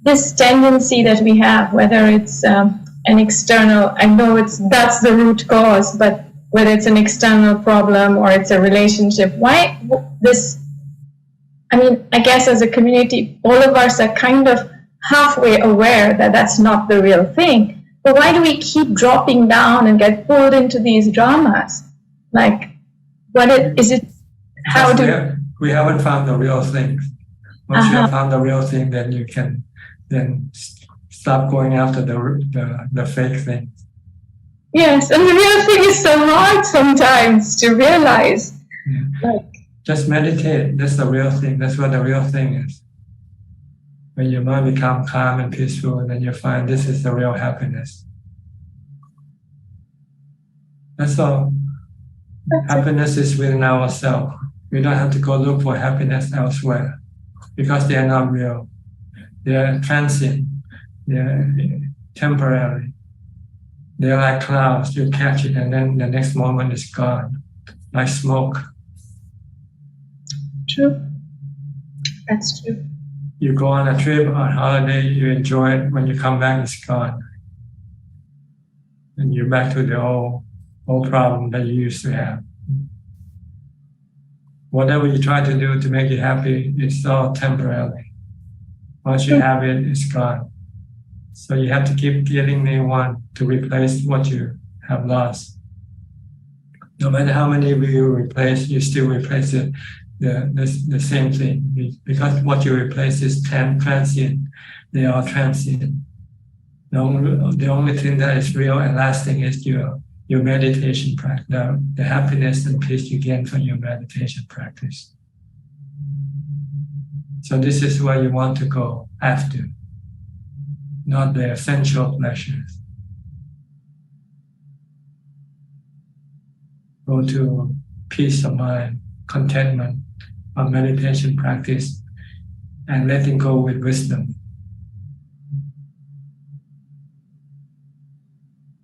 this tendency that we have, whether it's an external, I know that's the root cause, but whether it's an external problem or it's a relationship, why this, I mean, I guess as a community, all of us are kind of halfway aware that that's not the real thing. But why do we keep dropping down and get pulled into these dramas? Like, how do we haven't found the real thing. Once you have found the real thing, then you can stop going after the fake thing. Yes, and the real thing is so hard sometimes to realize. Yeah. Just meditate. That's the real thing. That's what the real thing is. When your mind becomes calm and peaceful, and then you find this is the real happiness. That's all. Happiness is within ourselves. We don't have to go look for happiness elsewhere because they are not real. They are transient. They are temporary. They are like clouds. You catch it and then the next moment it's gone, like smoke. True. That's true. You go on a trip, on holiday, you enjoy it. When you come back, it's gone. And you're back to the old problem that you used to have. Whatever you try to do to make you happy, it's all temporary. Once you have it, it's gone. So you have to keep getting new one to replace what you have lost. No matter how many of you replace, you still replace it. The same thing, because what you replace is transient. They are transient. The only thing that is real and lasting is your meditation practice, the happiness and peace you gain from your meditation practice. So this is where you want to go after, not the essential pleasures. Go to peace of mind, contentment, of meditation practice, and letting go with wisdom.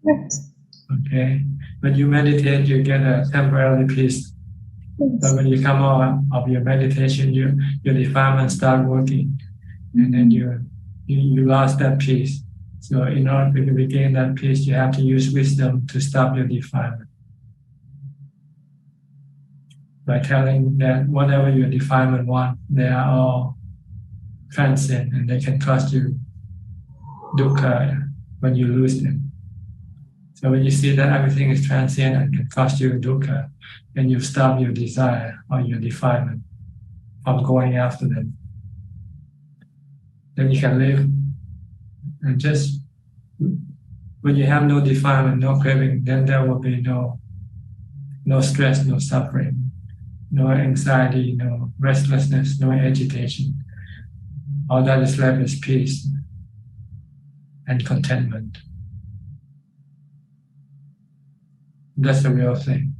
Yes. Okay, when you meditate, you get a temporary peace. Yes. But when you come out of your meditation, your defilement start working, and then you lost that peace. So in order to regain that peace, you have to use wisdom to stop your defilement. By telling that whatever your defilement want, they are all transient and they can cost you dukkha when you lose them. So when you see that everything is transient and can cause you dukkha, then you stop your desire or your defilement from going after them. Then you can live and just when you have no defilement, no craving, then there will be no stress, no suffering, no anxiety, no restlessness, no agitation. All that is left is peace and contentment. That's the real thing.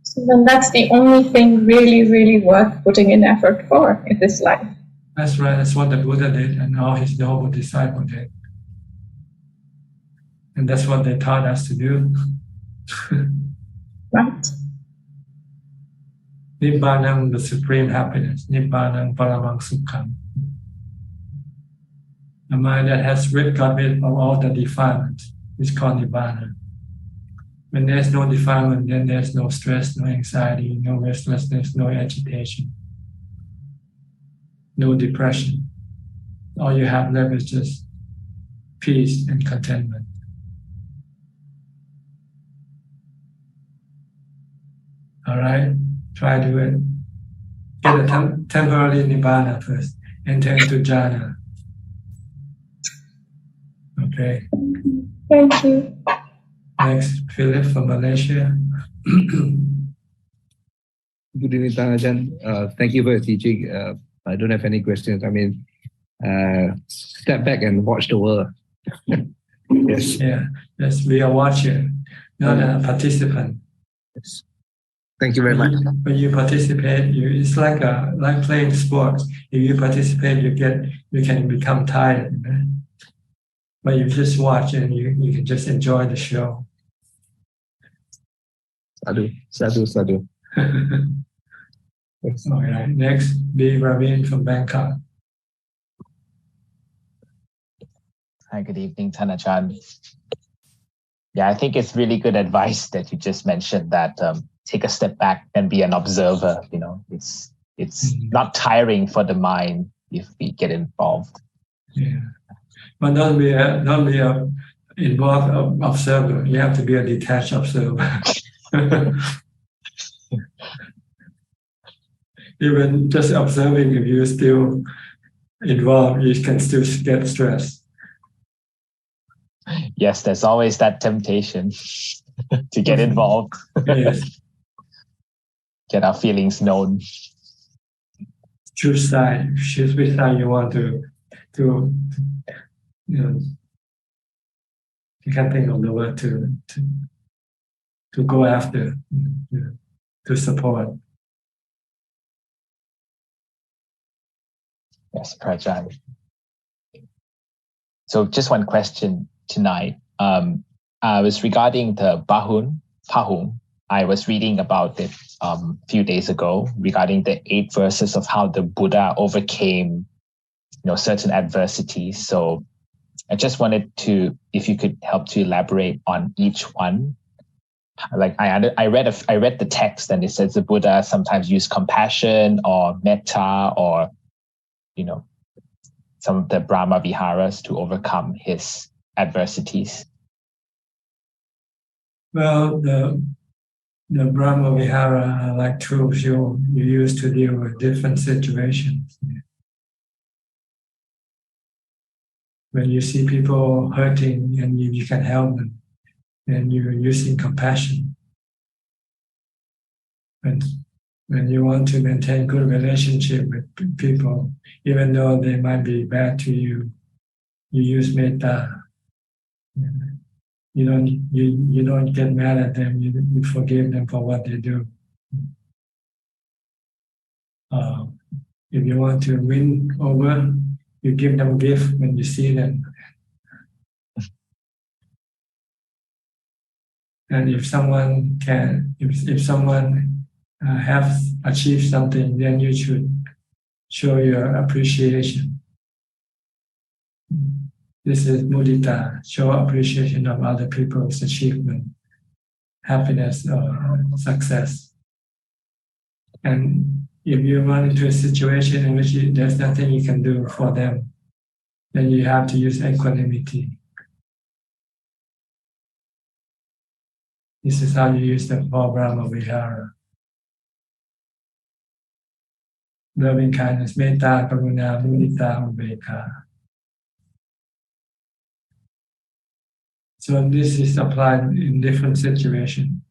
So then that's the only thing really, really worth putting in effort for in this life. That's right. That's what the Buddha did and all his noble disciples did. And that's what they taught us to do. Right. Nibbanam, the supreme happiness. Nibbanam paramang sukham. A mind that has got rid of all the defilements is called Nibbana. When there's no defilement, then there's no stress, no anxiety, no restlessness, no agitation, no depression. All you have left is just peace and contentment. All right, try to do it. Get a temporary Nibbana first. Enter into jhana. Okay. Thank you. Next, Philip from Malaysia. Good evening, Ajahn. Thank you for your teaching. I don't have any questions. I mean, step back and watch the world. Yes. Yeah. Yes, we are watching, not a participant. Yes. Thank you very much. When you participate, it's like playing sports. If you participate, you can become tired. Right? But you just watch and you can just enjoy the show. Sadhu. Yes. All right. Next, B. Ravin from Bangkok. Hi, good evening, Ajahn. Yeah, I think it's really good advice that you just mentioned that take a step back and be an observer. You know, it's not tiring for the mind if we get involved. Yeah, but don't be a involved observer. You have to be a detached observer. Even just observing, if you're still involved, you can still get stressed. Yes, there's always that temptation to get involved. Yes. Get our feelings known. Choose side. Choose which side you want to you can't think of the word to go after, to support. Yes, Prajay. So just one question tonight. Was regarding the Pahung. I was reading about it a few days ago regarding the 8 verses of how the Buddha overcame, certain adversities. So I just wanted to, if you could help to elaborate on each one. Like I read the text and it says the Buddha sometimes used compassion or metta or some of the Brahma Viharas to overcome his adversities. Well, the Brahma Vihara are like tools you use to deal with different situations. When you see people hurting and you can help them, then you're using compassion. When you want to maintain good relationship with people, even though they might be bad to you, you use metta. You don't get mad at them. You forgive them for what they do. If you want to win over, you give them gift when you see them. And if someone have achieved something, then you should show your appreciation. This is mudita, show appreciation of other people's achievement, happiness or success. And if you run into a situation in which there's nothing you can do for them, then you have to use equanimity. This is how you use the four Brahma Vihara. Loving kindness, metta, karuna, mudita, ubekha. So this is applied in different situations.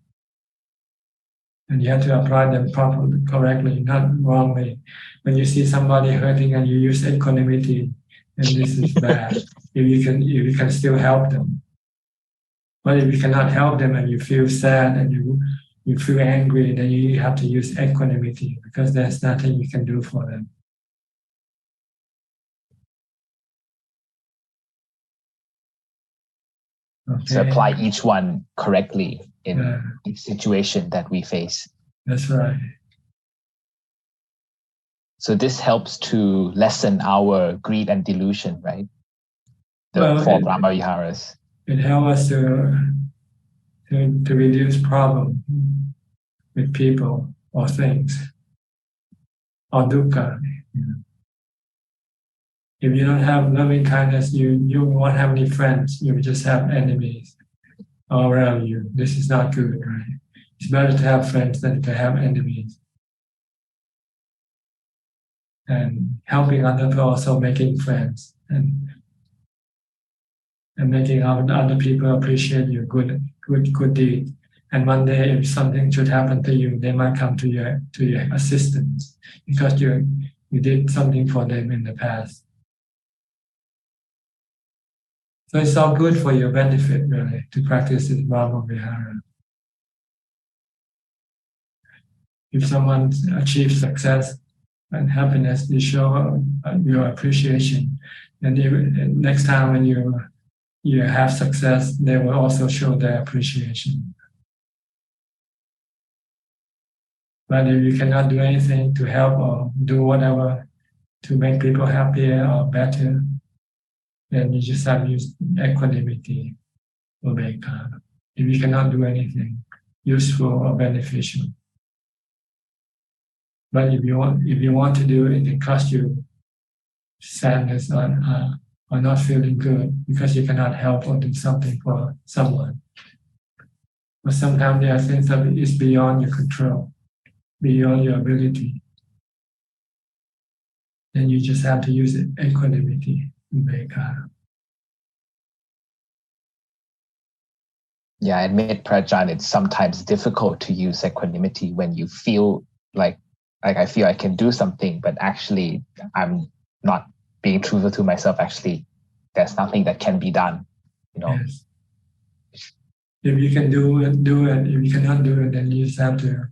And you have to apply them properly, correctly, not wrongly. When you see somebody hurting and you use equanimity, then this is bad. If you can still help them. But if you cannot help them and you feel sad and you feel angry, then you have to use equanimity because there's nothing you can do for them. Okay. So apply each one correctly in each situation that we face. That's right. So this helps to lessen our greed and delusion, right? The four Brahma Viharas. It helps us to reduce problems with people or things or dukkha. If you don't have loving kindness, you won't have any friends. You will just have enemies all around you. This is not good, right? It's better to have friends than to have enemies. And helping others, also making friends and making other people appreciate your good deed. And one day, if something should happen to you, they might come to your assistance because you did something for them in the past. So it's all good for your benefit, really, to practice this Brahma Vihara. If someone achieves success and happiness, you show your appreciation. And next time when you have success, they will also show their appreciation. But if you cannot do anything to help or do whatever to make people happier or better, then you just have to use equanimity, ubekha. If you cannot do anything useful or beneficial. But if you want to do it, it costs you sadness or not feeling good because you cannot help or do something for someone. But sometimes there are things that is beyond your control, beyond your ability. Then you just have to use it, equanimity, ubekha. Yeah, I admit, Prajan, it's sometimes difficult to use equanimity when you feel like I feel I can do something, but actually I'm not being truthful to myself. Actually, there's nothing that can be done. Yes. If you can do it, do it. If you cannot do it, then you just have to.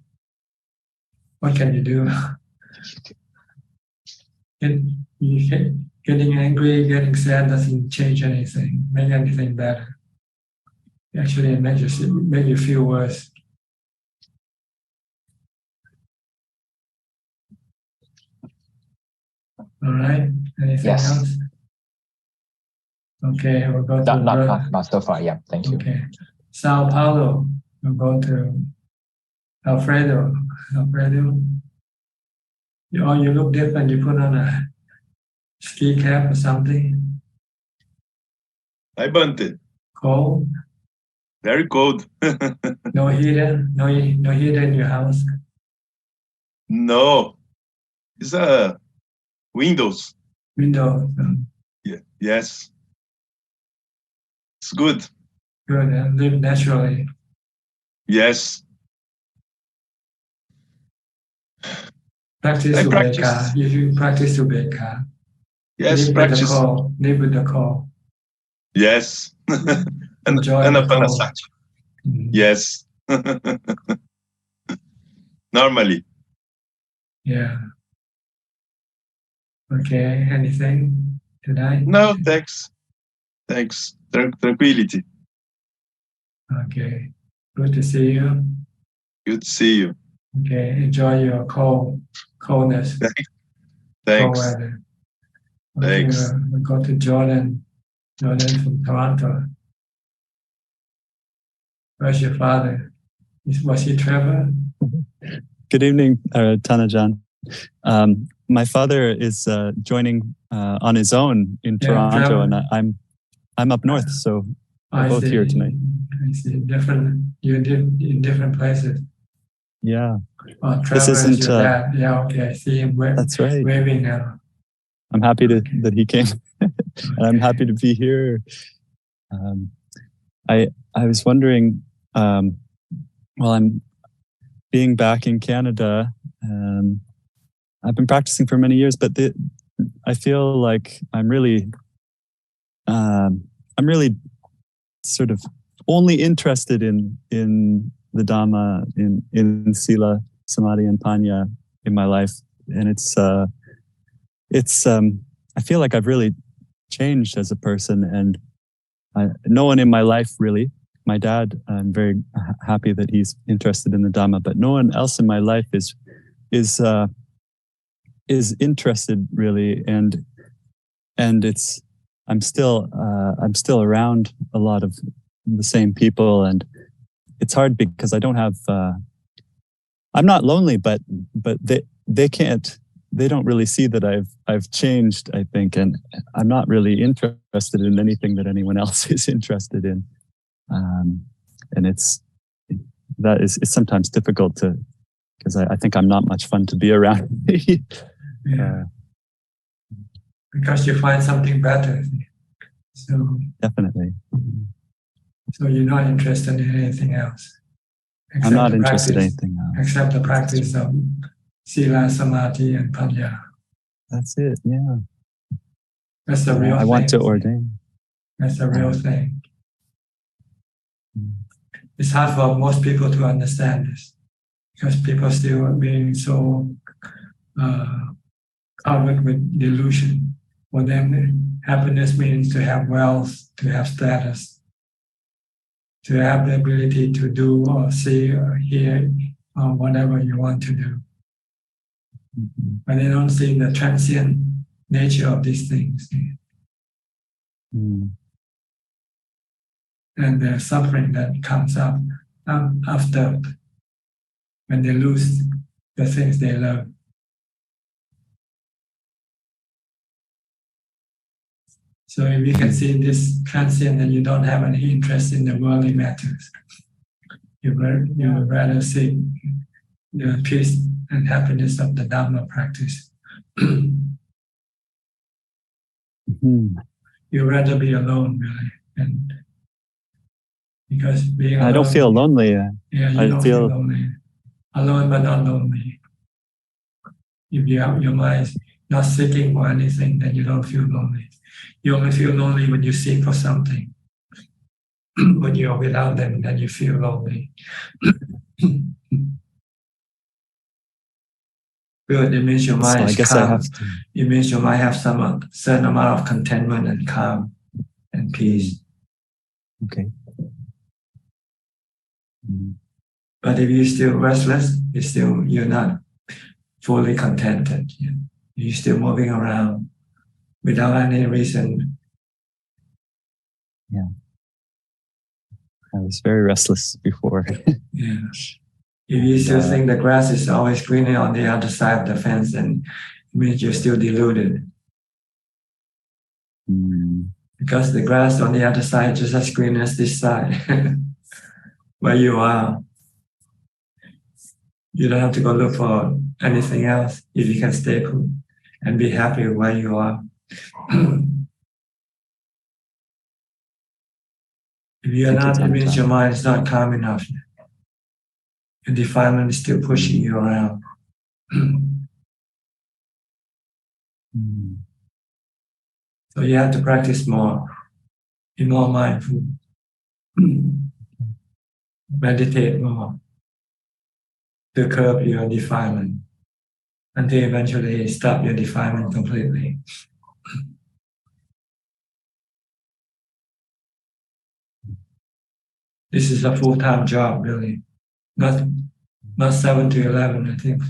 What can you do? Getting angry, getting sad doesn't change anything, make anything better. Actually, it makes you feel worse. All right. Anything else? Okay, we'll go to not so far. Yeah, thank you. Okay, Sao Paulo. We'll go to Alfredo. Alfredo, you look different. You put on a ski cap or something. I burnt it. Cold. Very cold. No heater. No heater in your house. No, it's Windows. Windows. Yeah. Yes. It's good. Good. And live naturally. Yes. Practice ubekha. You practice ubekha. Yes, practice. Live with the call. Yes. Enjoy the call. Yes. Normally. Yeah. Okay. Anything tonight? No, thanks. Thanks. Tranquility. Okay. Good to see you. Good to see you. Okay. Enjoy your coldness. Thanks. Cold weather. Okay, Thanks. we'll go to Jordan. Jordan from Toronto. Where's your father? Was he Trevor? Good evening, Tanajan. my father is joining on his own in Toronto, and I'm up north, so we're both here tonight. I see. You live in different places. Yeah. This isn't. Yeah. Okay. I see him. That's right. Waving now. I'm happy that he came, and I'm happy to be here. I was wondering. Well, I'm being back in Canada. I've been practicing for many years, but I feel like I'm really sort of only interested in the Dhamma, in Sila, Samadhi, and Panya in my life, and I feel like I've really changed as a person, and no one in my life really. My dad, I'm very happy that he's interested in the Dhamma, but no one else in my life is interested really, and I'm still around a lot of the same people, and it's hard because I don't have. I'm not lonely, but they don't really see that I've changed, I think, and I'm not really interested in anything that anyone else is interested in. And it's sometimes difficult because I think I'm not much fun to be around. Because you find something better. So definitely. So you're not interested in anything else. I'm not interested in anything else. Except the practice of Sila, Samadhi, and Panya. That's it. Yeah. That's the real thing. I want to ordain. That's the real thing. It's hard for most people to understand this because people still are being so covered with delusion. For them, happiness means to have wealth, to have status, to have the ability to do or see or hear or whatever you want to do. But they don't see the transient nature of these things. And the suffering that comes up after when they lose the things they love. So if you can see this transient and you don't have any interest in the worldly matters, you would rather seek the peace and happiness of the Dhamma practice. You'd rather be alone, really, and because being alone, I don't feel lonely. Yeah, you don't feel lonely. Alone but not lonely. If you have your mind not seeking for anything, then you don't feel lonely. You only feel lonely when you seek for something. When you are without them, then you feel lonely. Good. It means your mind is calm. It means your mind have some certain amount of contentment and calm and peace. Okay. But if you're still restless, you're not fully contented. You're still moving around without any reason. Yeah. I was very restless before. Yeah. If you still think the grass is always greener on the other side of the fence, then it means you're still deluded. Because the grass on the other side is just as green as this side. Where you are. You don't have to go look for anything else if you can stay put and be happy where you are. If you're not, it means your mind is not calm enough. The defilement is still pushing you around. So you have to practice more. Be more mindful. Meditate more to curb your defilement until eventually stop your defilement completely. This is a full-time job, really. Not 7 to 11, I think.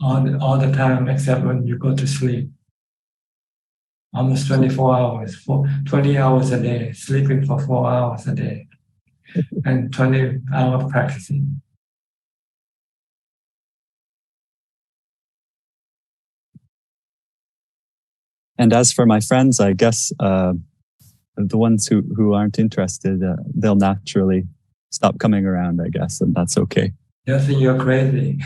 All the time except when you go to sleep. Almost 24 hours, 20 hours a day, sleeping for 4 hours a day, and 20 hours practicing. And as for my friends, I guess the ones who aren't interested, they'll naturally stop coming around, I guess, and that's okay. They think you're crazy.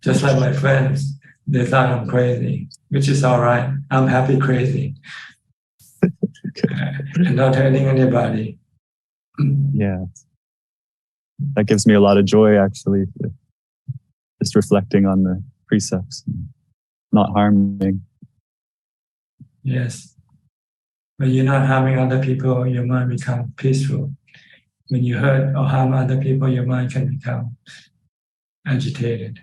Just like my friends, they thought I'm crazy, which is all right. I'm happy crazy. And not hurting anybody. Yeah. That gives me a lot of joy, actually, just reflecting on the precepts, not harming. Yes. When you're not harming other people, your mind becomes peaceful. When you hurt or harm other people, your mind can become agitated.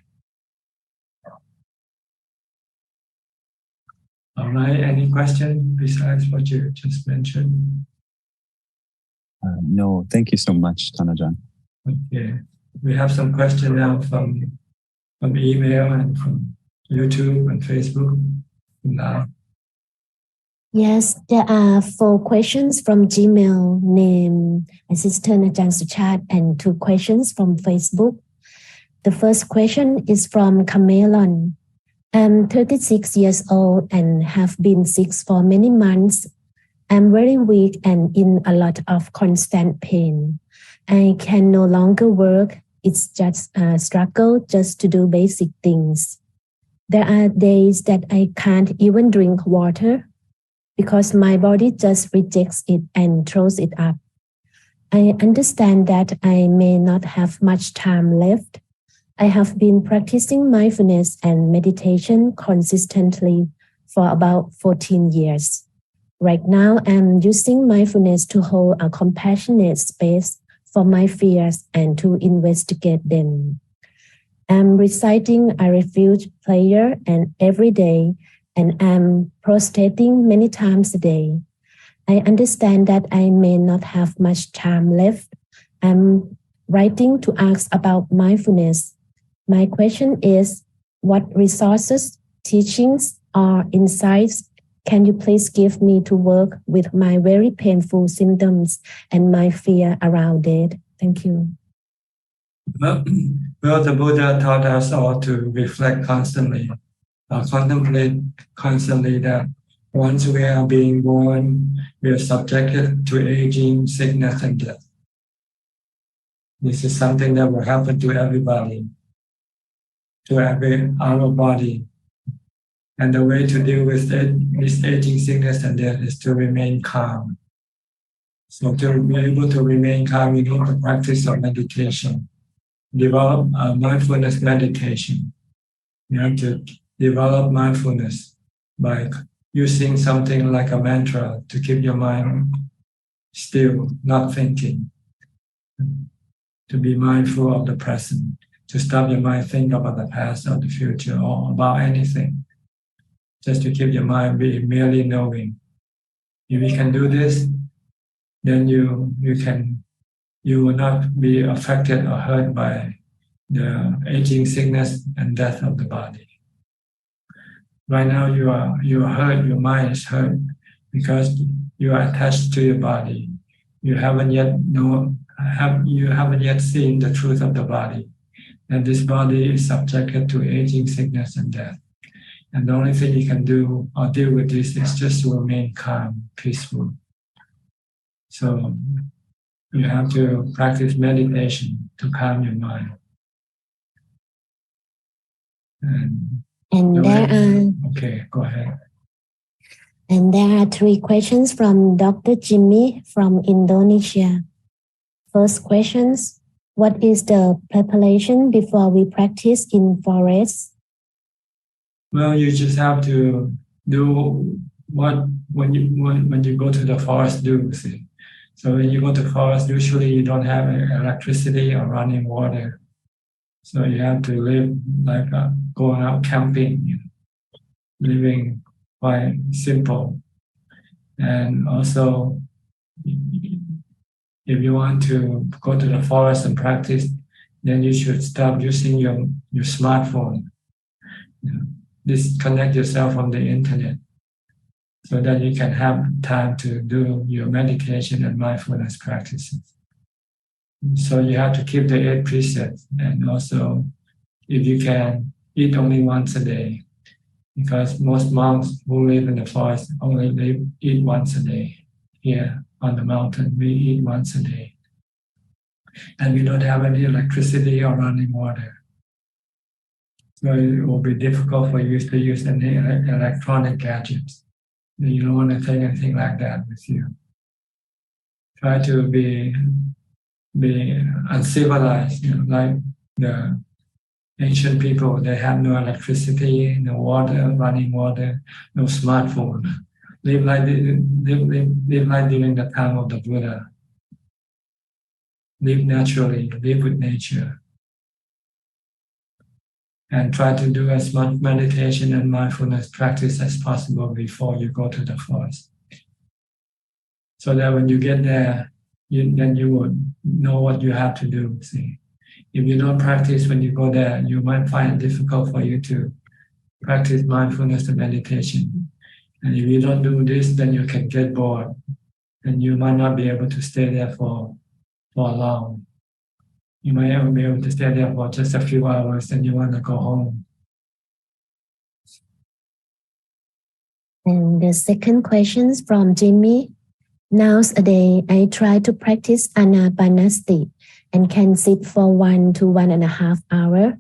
All right, any question besides what you just mentioned? No, thank you so much, Thanajan. Okay, we have some questions now from email and from YouTube and Facebook now. Yes, there are 4 questions from Gmail named Assistant Ajahn Suchart and 2 questions from Facebook. The first question is from Camelon. I'm 36 years old and have been sick for many months. I'm very weak and in a lot of constant pain. I can no longer work. It's just a struggle just to do basic things. There are days that I can't even drink water because my body just rejects it and throws it up. I understand that I may not have much time left. I have been practicing mindfulness and meditation consistently for about 14 years. Right now, I'm using mindfulness to hold a compassionate space for my fears and to investigate them. I'm reciting a refuge prayer and every day, and I'm prostrating many times a day. I understand that I may not have much time left. I'm writing to ask about mindfulness. My question is, what resources, teachings, or insights can you please give me to work with my very painful symptoms and my fear around it? Thank you. Well, the Buddha taught us all to reflect constantly, contemplate constantly that once we are being born, we are subjected to aging, sickness, and death. This is something that will happen to everybody, to our body. And the way to deal with this aging, sickness, and death is to remain calm. So to be able to remain calm, you need to practice of meditation. Develop mindfulness meditation. You have to develop mindfulness by using something like a mantra to keep your mind still, not thinking. To be mindful of the present, to stop your mind think about the past or the future or about anything. Just to keep your mind be merely knowing. If you can do this, then you will not be affected or hurt by the aging, sickness, and death of the body. Right now you are hurt, your mind is hurt because you are attached to your body. You haven't yet seen the truth of the body. And this body is subjected to aging, sickness, and death. And the only thing you can do or deal with this is just to remain calm, peaceful. So you have to practice meditation to calm your mind. Okay, go ahead. And there are 3 questions from Dr. Jimmy from Indonesia. First questions, what is the preparation before we practice in forest? Well, you just have to do what when you go to the forest do. See? So when you go to forest, usually you don't have electricity or running water. So you have to live like going out camping, living quite simple. And also, if you want to go to the forest and practice, then you should stop using your smartphone. Disconnect yourself from the internet so that you can have time to do your meditation and mindfulness practices. So you have to keep the 8 precepts, and also if you can eat only once a day, because most monks who live in the forest only eat once a day. Here on the mountain, we eat once a day. And we don't have any electricity or running water. So it will be difficult for you to use any electronic gadgets. You don't want to take anything like that with you. Try to be uncivilized, like the ancient people. They have no electricity, no water, running water, no smartphone. Live like during the time of the Buddha. Live naturally, live with nature. And try to do as much meditation and mindfulness practice as possible before you go to the forest. So that when you get there, then you would know what you have to do. See, if you don't practice when you go there, you might find it difficult for you to practice mindfulness and meditation. And if you don't do this, then you can get bored, and you might not be able to stay there for long. You might be able to stay there for just a few hours, and you want to go home. And the second question is from Jimmy. Nowadays, I try to practice anapanasati and can sit for 1 to 1.5 hours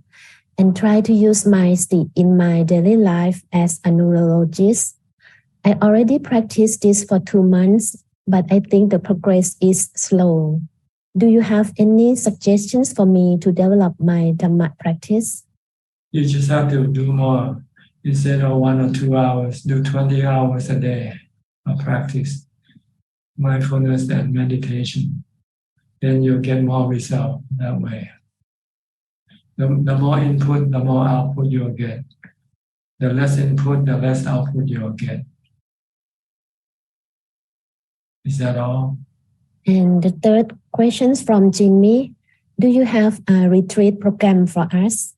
and try to use my sati in my daily life as a neurologist. I already practiced this for 2 months, but I think the progress is slow. Do you have any suggestions for me to develop my Dhamma practice? You just have to do more. Instead of 1 or 2 hours, do 20 hours a day of practice. Mindfulness and meditation. Then you'll get more result that way. The more input, the more output you'll get. The less input, the less output you'll get. Is that all? And the third question is from Jimmy. Do you have a retreat program for us?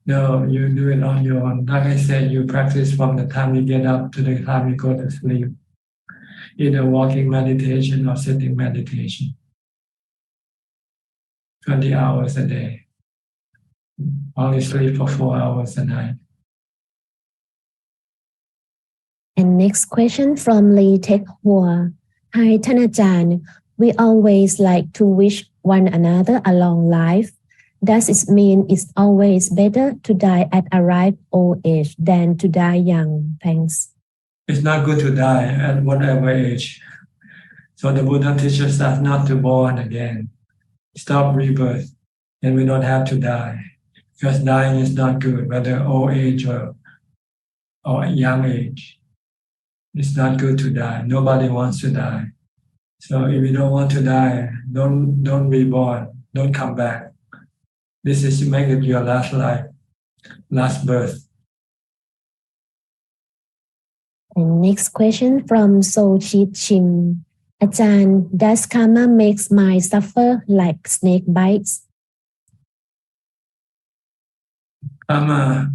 No, you do it on your own. Like I said, you practice from the time you get up to the time you go to sleep. Either walking meditation or sitting meditation. 20 hours a day. Only sleep for 4 hours a night. And next question from Lee Tek Hua. Hi, Thanachan. We always like to wish one another a long life. Does it mean it's always better to die at a ripe old age than to die young? Thanks. It's not good to die at whatever age. So the Buddha teaches us not to born again. Stop rebirth. And we don't have to die. Because dying is not good, whether old age or young age. It's not good to die. Nobody wants to die. So if you don't want to die, don't reborn. Don't come back. This is to make it your last life, last birth. And next question from Suchart Chim. Ajahn, does karma makes mind suffer like snake bites? Karma,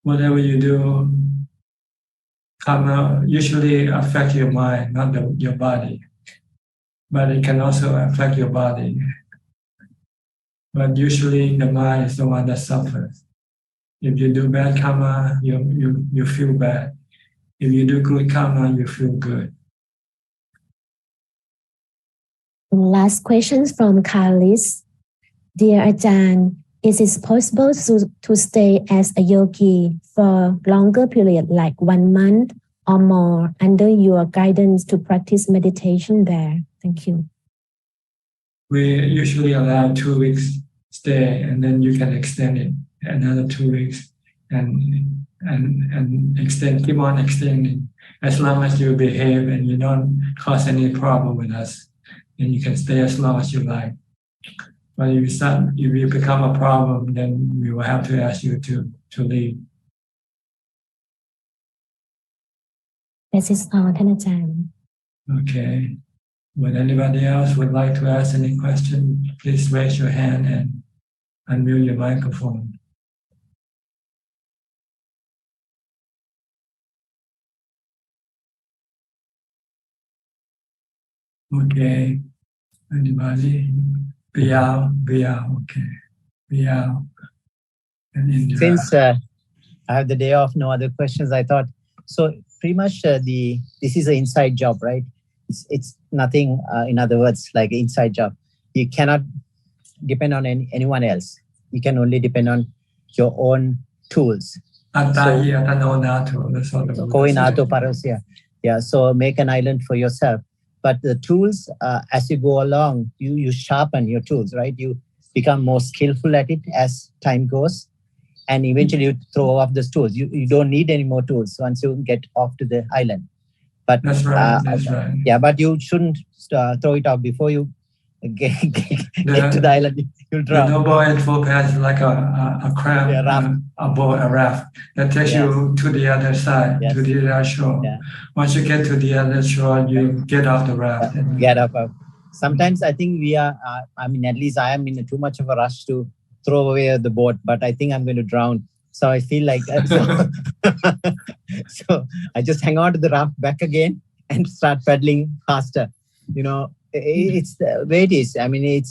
whatever you do, karma usually affect your mind, not your body. But it can also affect your body. But usually the mind is the one that suffers. If you do bad karma, you feel bad. If you do good karma, you feel good. Last questions from Carlis. Dear Ajahn, is it possible to stay as a yogi for longer period, like 1 month or more, under your guidance to practice meditation there? Thank you. We usually allow 2 weeks stay, and then you can extend it another 2 weeks and extend, keep on extending. As long as you behave and you don't cause any problem with us, then you can stay as long as you like. But if you become a problem, then we will have to ask you to leave. This is all, Thanachan. Okay. Would anybody else would like to ask any question? Please raise your hand and unmute your microphone. Okay. Anybody? Biao, okay. Biao. And Indira. I have the day off, no other questions. I thought, so pretty much this is an inside job, right? It's nothing, in other words, like an inside job. You cannot depend on anyone else. You can only depend on your own tools. So make an island for yourself. But the tools, as you go along, you sharpen your tools, right? You become more skillful at it as time goes. And eventually you throw off the tools. You don't need any more tools once you get off to the island. But that's right. That's right. Yeah, but you shouldn't throw it out before you get to the island. You'll drown. The Noble Eightfold Path is like a crab, a boat, a raft that takes you to the other side, to the other shore. Yeah. Once you get to the other shore, you get off the raft. Get up. Sometimes I think we are, at least I am in too much of a rush to throw away the boat, but I think I'm going to drown. So I feel like, so I just hang on to the raft back again and start paddling faster. It's the way it is. It's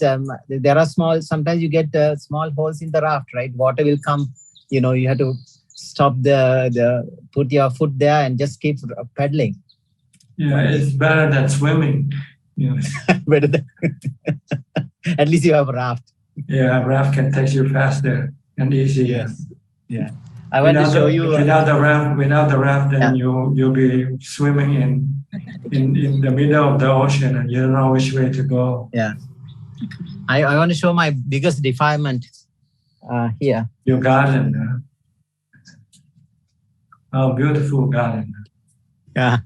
there are sometimes you get small holes in the raft, right? Water will come, you have to stop put your foot there and just keep paddling. Yeah, it's better than swimming. Better than at least you have a raft. Yeah, a raft can take you faster and easier. Yes. Yeah. I want to show you without the raft, then you'll be swimming in the middle of the ocean and you don't know which way to go. Yeah. I want to show my biggest defilement here. Your garden. Oh, beautiful garden. Yeah.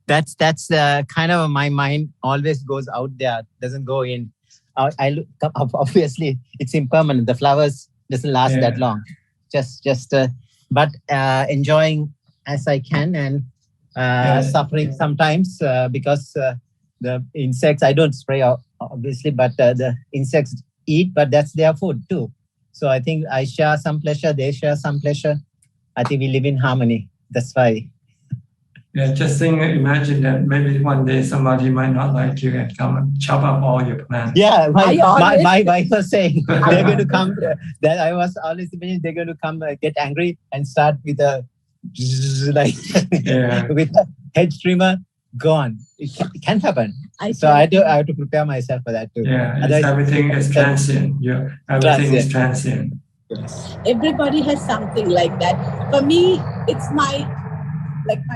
That's kind of my mind always goes out there, doesn't go in. I look obviously it's impermanent. The flowers doesn't last that long. But enjoying as I can and suffering sometimes because the insects, I don't spray obviously, but the insects eat, but that's their food too. So I think I share some pleasure, they share some pleasure. I think we live in harmony. That's why. Yeah, just imagine that maybe one day somebody might not like you and come and chop up all your plants. Yeah, my wife was saying they're going to come. That I was always imagining they're going to come get angry and start with a with a hedge trimmer. Gone. It can't happen. So I have to prepare myself for that too. Yeah, everything is transient. Everything is transient. Everybody has something like that. For me, it's my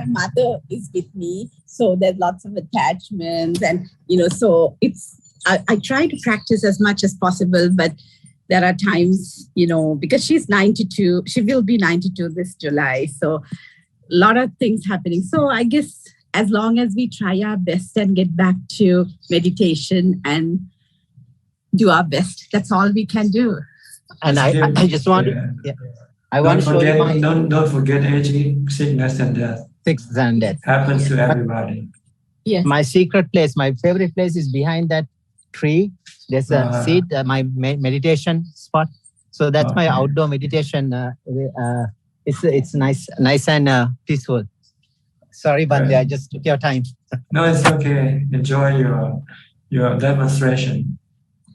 mother is with me, so there's lots of attachments, and so I try to practice as much as possible, but there are times, because she's 92, she will be 92 this July, so a lot of things happening. So I guess as long as we try our best and get back to meditation and do our best, that's all we can do. And I just want I want to show you don't forget aging, sickness and death. Sickness and death happens to everybody. Yes. My secret place, my favorite place is behind that tree. There's a seat, my meditation spot. So that's my outdoor meditation. It's nice and peaceful. Sorry, Bande, I just took your time. No, it's okay. Enjoy your demonstration.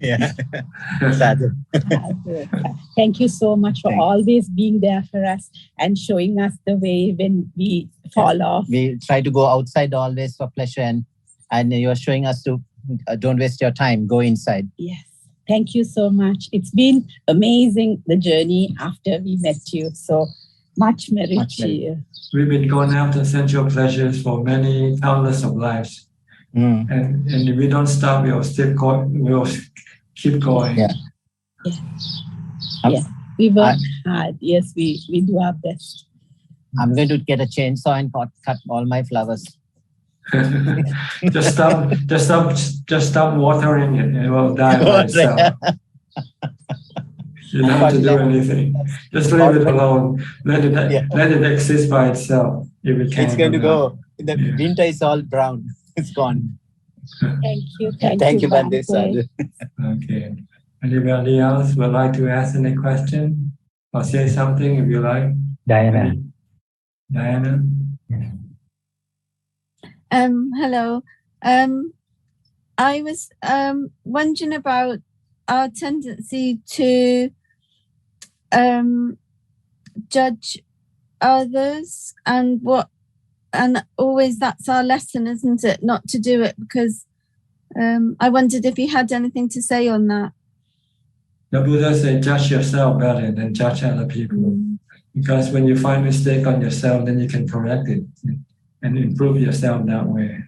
Yeah. Thank you so much for always being there for us and showing us the way when we fall off. We try to go outside always for pleasure, and you're showing us to don't waste your time, go inside. Yes. Thank you so much. It's been amazing, the journey after we met you. So much merit to you. We've been going after sensual pleasures for many countless of lives. And if we don't stop, we'll still go. We'll keep going. Yeah. Yeah. We work hard. Yes, we do our best. I'm going to get a chainsaw and cut all my flowers. Just stop watering it. It will die by itself. You don't have to do anything. Just leave it alone. Let it exist by itself. If it can. It's going to go. The winter is all brown. It's gone. Thank you. Thank you, Bande. Okay. Anybody else would like to ask any question or say something if you like? Diana. Diana? Hello. I was wondering about our tendency to judge others, and always that's our lesson, isn't it? Not to do it, because I wondered if you had anything to say on that. The Buddha said, judge yourself better than judge other people. Because when you find mistake on yourself, then you can correct it and improve yourself that way.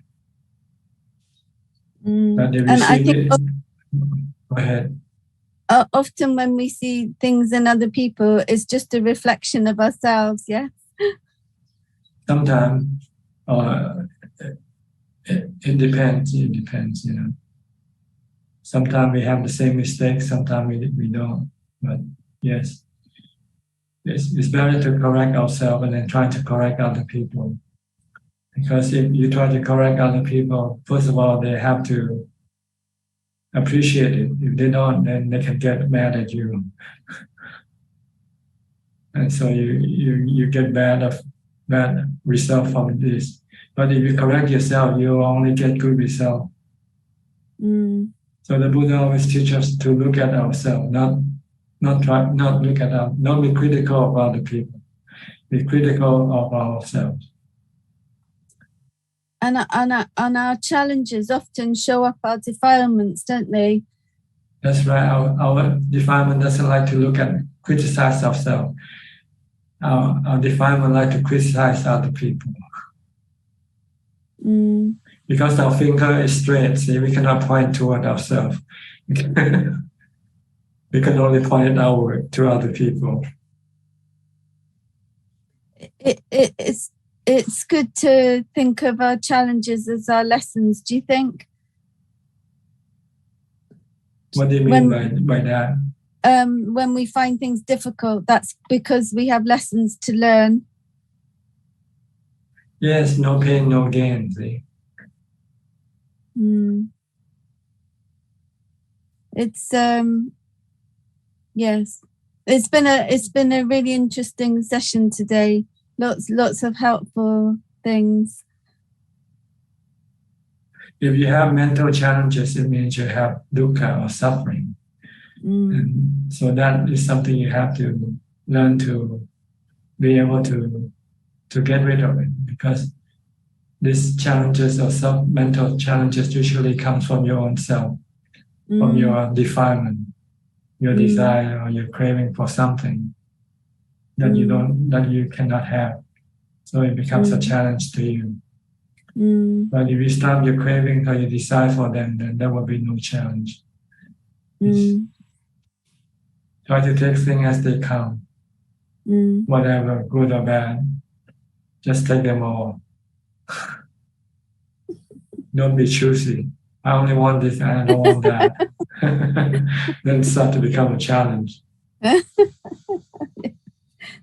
But if you see it, go ahead. Often when we see things in other people, it's just a reflection of ourselves, yeah? Sometimes it depends, you know. Sometimes we have the same mistakes, sometimes we don't. But yes, it's better to correct ourselves and then try to correct other people. Because if you try to correct other people, first of all, they have to appreciate it. If they don't, then they can get mad at you. And so you get bad result from this. But if you correct yourself, you only get good result. So the Buddha always teaches us to look at ourselves, not be critical of other people. Be critical of ourselves. And our challenges often show up our defilements, don't they? That's right. Our defilement doesn't like to criticize ourselves. Our defilement like to criticize other people. Because our finger is straight, see, we cannot point toward ourselves. We can only point it outward to other people. It's good to think of our challenges as our lessons, do you think? What do you mean by that? When we find things difficult, that's because we have lessons to learn. Yes, no pain, no gain, see. It's yes, it's been a really interesting session today. Lots of helpful things. If you have mental challenges, it means you have dukkha or suffering. And so that is something you have to learn to be able to get rid of it, because these challenges or mental challenges usually comes from your own self, from your defilement, your desire or your craving for something that you cannot have. So it becomes a challenge to you. But if you stop your craving or your desire for them, then there will be no challenge. Try to take things as they come, whatever, good or bad. Just take them all. Don't be choosy. I only want this and I don't want that. Then it starts to become a challenge.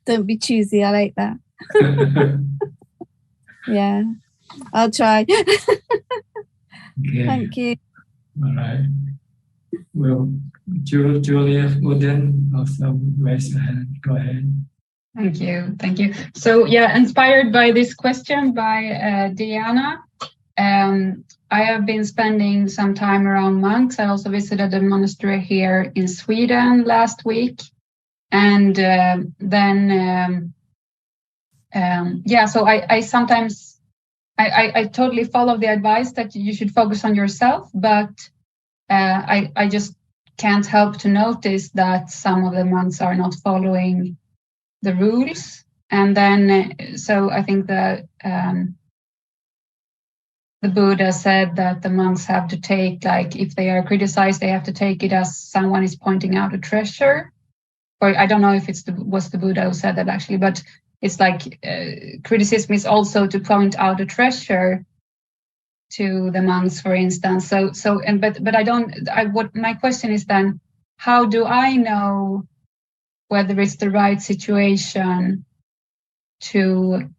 Don't be choosy. I like that. Yeah, I'll try. Okay. Thank you. All right. Well, Julia Wooden also raise your hand. Go ahead. Thank you. So yeah, inspired by this question by Diana, I have been spending some time around monks. I also visited a monastery here in Sweden last week. And then so I sometimes, I totally follow the advice that you should focus on yourself, but I just can't help to notice that some of the monks are not following the rules. And then, so I think that the Buddha said that the monks have to take, like, if they are criticized, they have to take it as someone is pointing out a treasure. Or I don't know if was the Buddha who said that actually, but it's like criticism is also to point out a treasure to the monks, for instance. But I don't. My question is then, how do I know whether it's the right situation to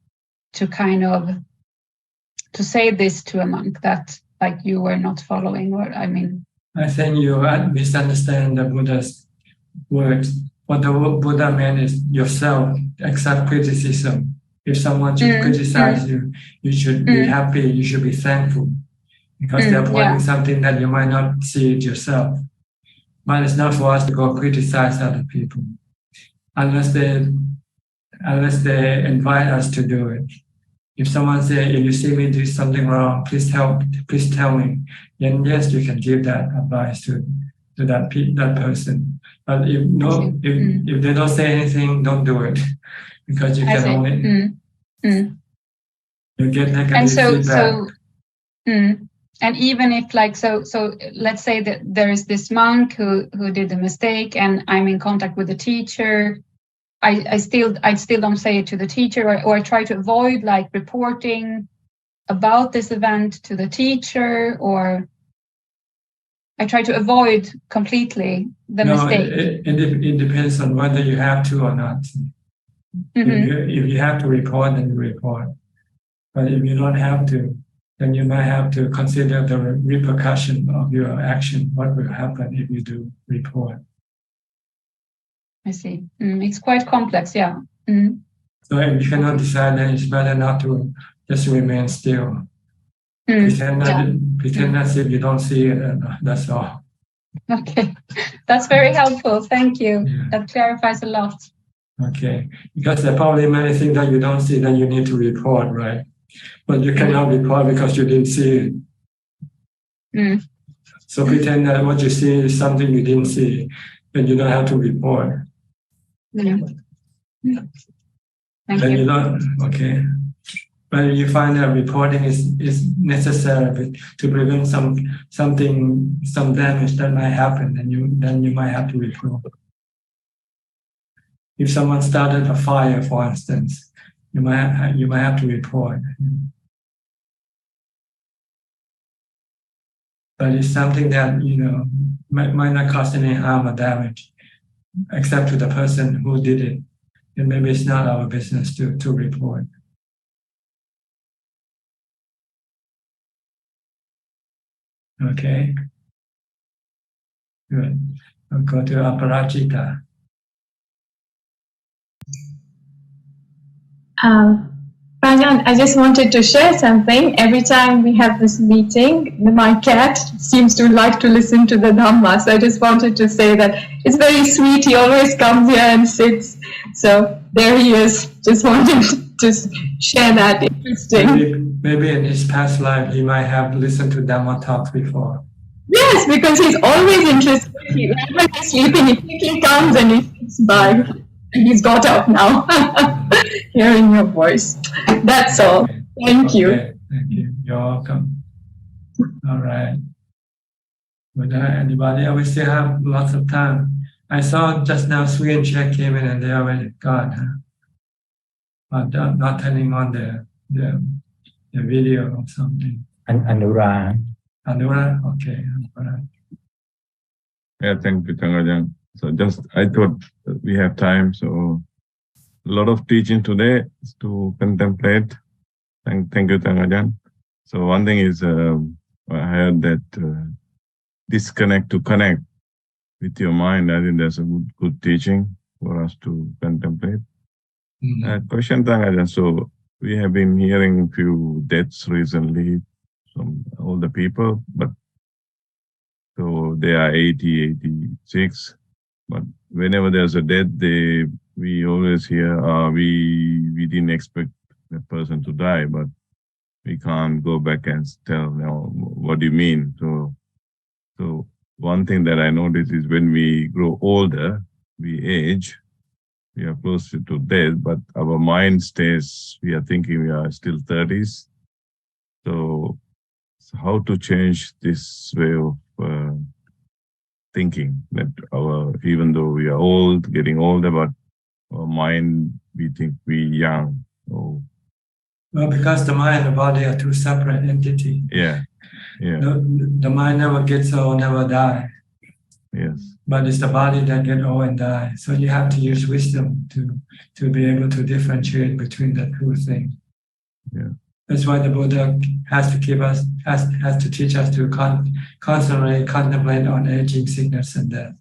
kind of to say this to a monk that, like, you were not following? Or I think you misunderstand the Buddha's words. What the Buddha meant is yourself accept criticism. If someone should criticize you, you should be happy, you should be thankful, because they're pointing something that you might not see it yourself. But it's not for us to go criticize other people unless they unless they invite us to do it. If someone says, if you see me do something wrong, please tell me. Then yes, you can give that advice to that person. But if they don't say anything, don't do it, because you can only you get negative feedback. And even if so let's say that there is this monk who did a mistake, and I'm in contact with the teacher. I still don't say it to the teacher, or I try to avoid reporting about this event to the teacher, or I try to avoid completely the mistake. It depends on whether you have to or not. If you have to report, then you report. But if you don't have to, then you might have to consider the repercussion of your action, what will happen if you do report. I see. It's quite complex, yeah. So if you cannot decide, then it's better not to just remain still. Pretend as if you don't see it, and that's all. Okay, that's very helpful. Thank you. Yeah. That clarifies a lot. Okay, because there are probably many things that you don't see that you need to report, right? But you cannot report because you didn't see it. So pretend that what you see is something you didn't see, and you don't have to report. Thank then you don't, okay. But if you find that reporting is necessary to prevent some damage that might happen, then you might have to report. If someone started a fire, for instance, you might have to report. But it's something that might not cause any harm or damage, except to the person who did it. And maybe it's not our business to report. Okay. Good. I'll go to Aparajita. Ajahn, I just wanted to share something. Every time we have this meeting, my cat seems to like to listen to the Dhamma. So I just wanted to say that it's very sweet. He always comes here and sits. So there he is. Just wanted to share that. Interesting. Maybe in his past life, he might have listened to Dhamma talks before. Yes, because he's always interested. When he's sleeping, he quickly comes and he sits by. And he's got up now, hearing your voice. That's all. Thank you. Thank you. You're welcome. All right. Would anybody else? We still have lots of time. I saw just now Sui and Che came in and they already gone. But not turning on the video or something. Anura. Anura? Okay. Anura. Yeah, thank you, Ajahn. So I thought we have time, so a lot of teaching today is to contemplate. Thank you, Ajahn. So one thing is, I heard that disconnect to connect with your mind. I think that's a good teaching for us to contemplate. Question, Ajahn. So we have been hearing a few deaths recently from older people, but so they are 80, 86. But whenever there's a death, we always hear, we didn't expect the person to die, but we can't go back and tell, what do you mean? So one thing that I noticed is when we grow older, we age, we are closer to death, but our mind stays, we are thinking we are still 30s. So how to change this way of thinking that even though we are old, getting older, but our mind, we think we're young. So, well, because the mind and the body are two separate entities. Yeah. The mind never gets old, never die. Yes. But it's the body that gets old and die. So you have to use wisdom to be able to differentiate between the two things. Yeah. That's why the Buddha has to teach us to constantly contemplate on aging, sickness, and death.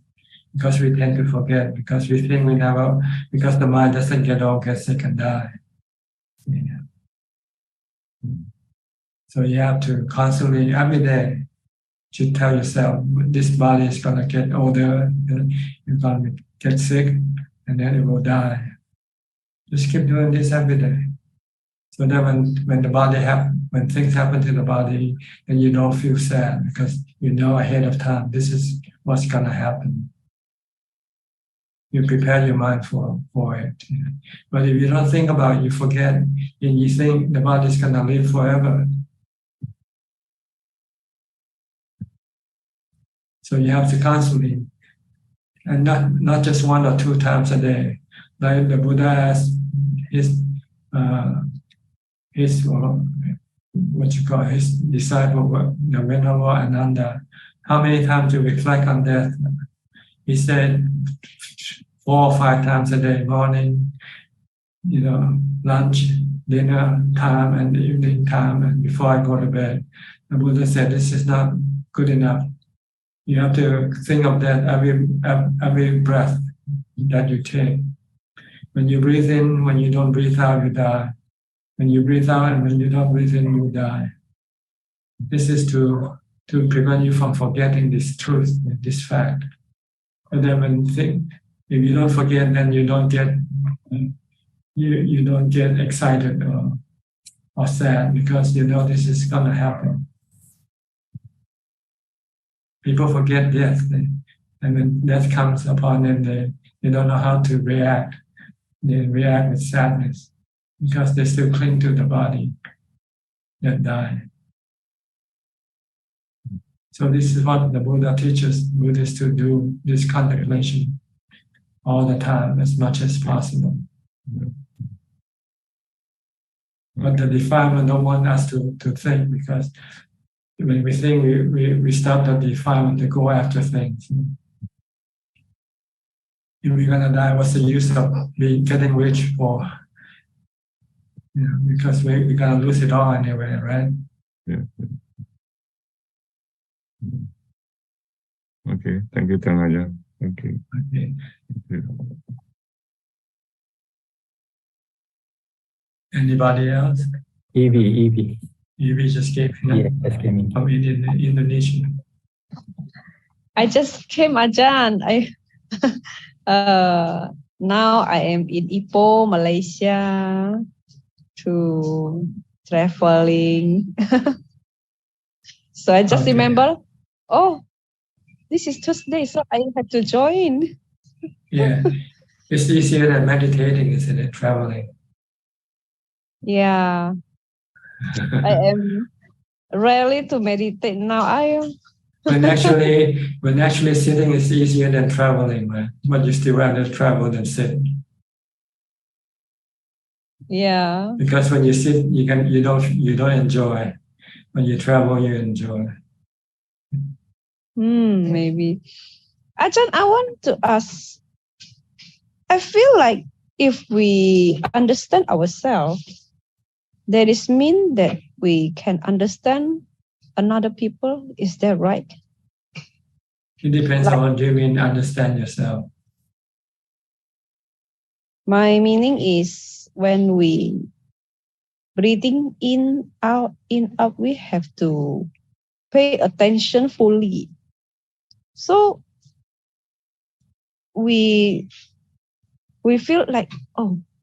Because we tend to forget, because we think because the mind doesn't get old, get sick, and die. Yeah. So you have to constantly, every day, you tell yourself, this body is going to get older, you're going to get sick, and then it will die. Just keep doing this every day. So that when the body when things happen to the body, then you don't feel sad because you know ahead of time this is what's gonna happen. You prepare your mind for it. But if you don't think about it, you forget, and you think the body is gonna live forever. So you have to constantly, and not just 1 or 2 times a day. Like the Buddha asked his disciple, the Venerable Ananda, how many times you reflect on death? He said 4 or 5 times a day, morning, lunch, dinner time, and evening time, and before I go to bed. The Buddha said, this is not good enough. You have to think of that every breath that you take. When you breathe in, when you don't breathe out, you die. When you breathe out and when you don't breathe in, you die. This is to prevent you from forgetting this truth, this fact. And then if you don't forget, then you don't get you don't get excited or sad because you know this is gonna happen. People forget death, and when death comes upon them, they don't know how to react. They react with sadness because they still cling to the body that died. So this is what the Buddha teaches Buddhists to do, this contemplation all the time, as much as possible. But the defilement don't want us to think, because when we think, we start the defilement to go after things. If we're gonna die, what's the use of getting rich for? Because we're gonna lose it all anyway, right? Yeah. Okay, thank you, Ajahn. Thank you. Okay. Thank you. Anybody else? Evie just came in. Yeah, just came in. From Indonesia. I just came, Ajahn. Now I am in Ipoh, Malaysia, to traveling. So I just remember, this is Tuesday, so I have to join. Yeah, it's easier than meditating, isn't it? Traveling. Yeah, I am rarely to meditate now. When actually sitting is easier than traveling, right? But you still rather travel than sit. Yeah. Because when you sit, you don't enjoy. When you travel, you enjoy. Maybe. Ajahn, I want to ask. I feel like if we understand ourselves, that is mean that we can understand another people. Is that right? It depends on what you mean understand yourself. My meaning is when we breathing in, out, we have to pay attention fully. So we feel like,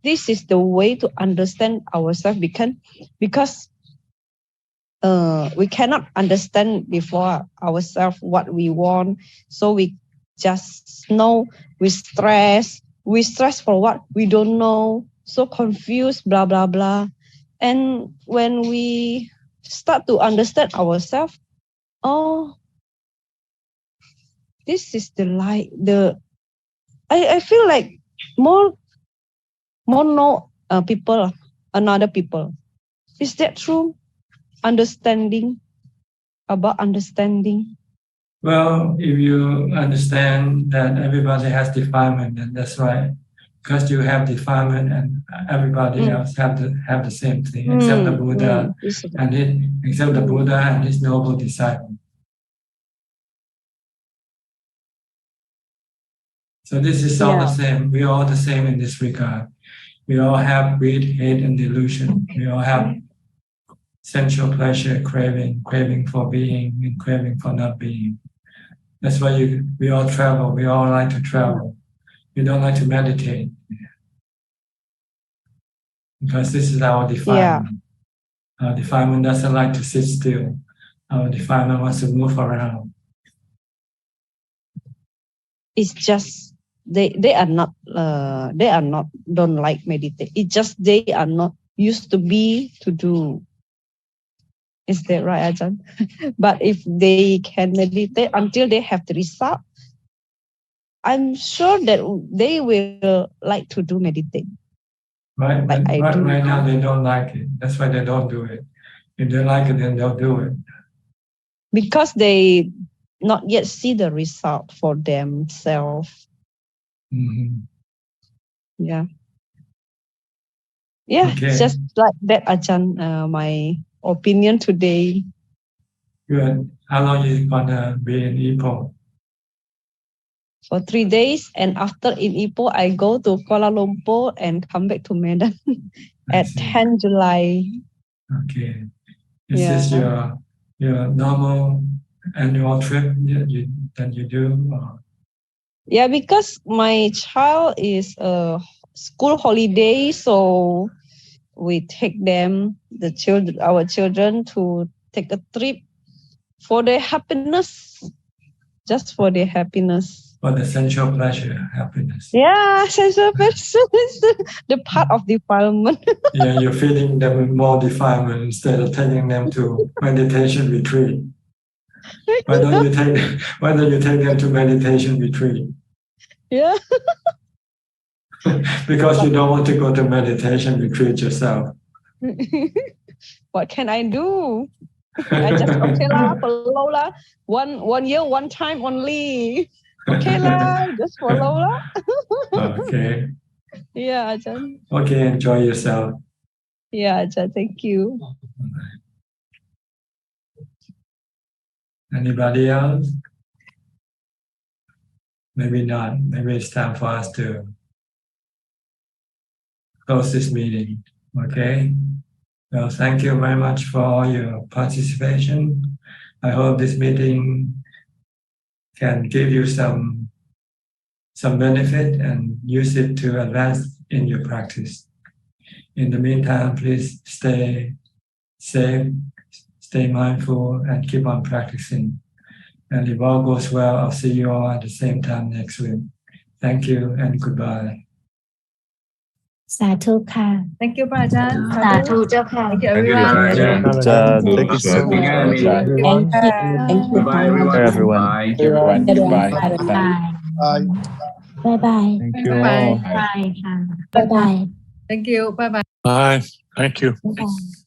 this is the way to understand ourselves because we cannot understand before ourselves what we want. So we just know we stress for what we don't know, so confused, blah, blah, blah. And when we start to understand ourselves, this is the light. I feel like more know people, another people. Is that true? Understanding. Well, if you understand that everybody has defilement, then that's right. Because you have defilement, and everybody else have the same thing, except the Buddha and his noble disciple. So this is all the same. We are all the same in this regard. We all have greed, hate, and delusion. We all have sensual pleasure, craving for being, and craving for not being. That's why we all travel. We all like to travel. We don't like to meditate. because this is our defilement. Our defilement doesn't like to sit still. Our defilement wants to move around. It's just they are not don't like meditate. It's just they are not used to be to do. Is that right, Ajahn? But if they can meditate until they have the result, I'm sure that they will like to do meditate. Right, right now they don't like it. That's why they don't do it. If they like it, then they'll do it. Because they not yet see the result for themselves. Mm-hmm. Yeah, Okay. It's just like that, Ajahn. My opinion today. Good. How long are you gonna be in Ipoh? For 3 days, and after in Ipoh, I go to Kuala Lumpur and come back to Medan at 10 July. Okay. Is this your normal annual trip that you do? Or? Yeah, because my child is a school holiday, so we take them, our children, to take a trip for their happiness, just for their happiness. For the sensual pleasure, happiness. Yeah, sensual pleasure is the part of defilement. Yeah, you're feeding them with more defilement instead of taking them to meditation retreat. Why don't you take them to meditation retreat? Yeah. Because you don't want to go to meditation retreat yourself. What can I do? I just okay lah, follow lah. One year, one time only. Okay lah, just follow lah. Okay. Yeah, Ajahn. Okay, enjoy yourself. Yeah, Ajahn, thank you. Anybody else? Maybe not. Maybe it's time for us to close this meeting. Okay? Well, thank you very much for your participation. I hope this meeting can give you some benefit and use it to advance in your practice. In the meantime, please stay safe, stay mindful, and keep on practicing. And if all goes well, I'll see you all at the same time next week. Thank you and goodbye. สาธุค่ะ Thank you พระอาจารย์ สาธุเจ้าค่ะ Thank you everyone. Thank you so much. Thank you. Bye everyone. Thank you, everyone. Goodbye. Bye bye. Thank you all. Bye bye. Thank you. Bye bye. Bye. Thank you. Bye bye.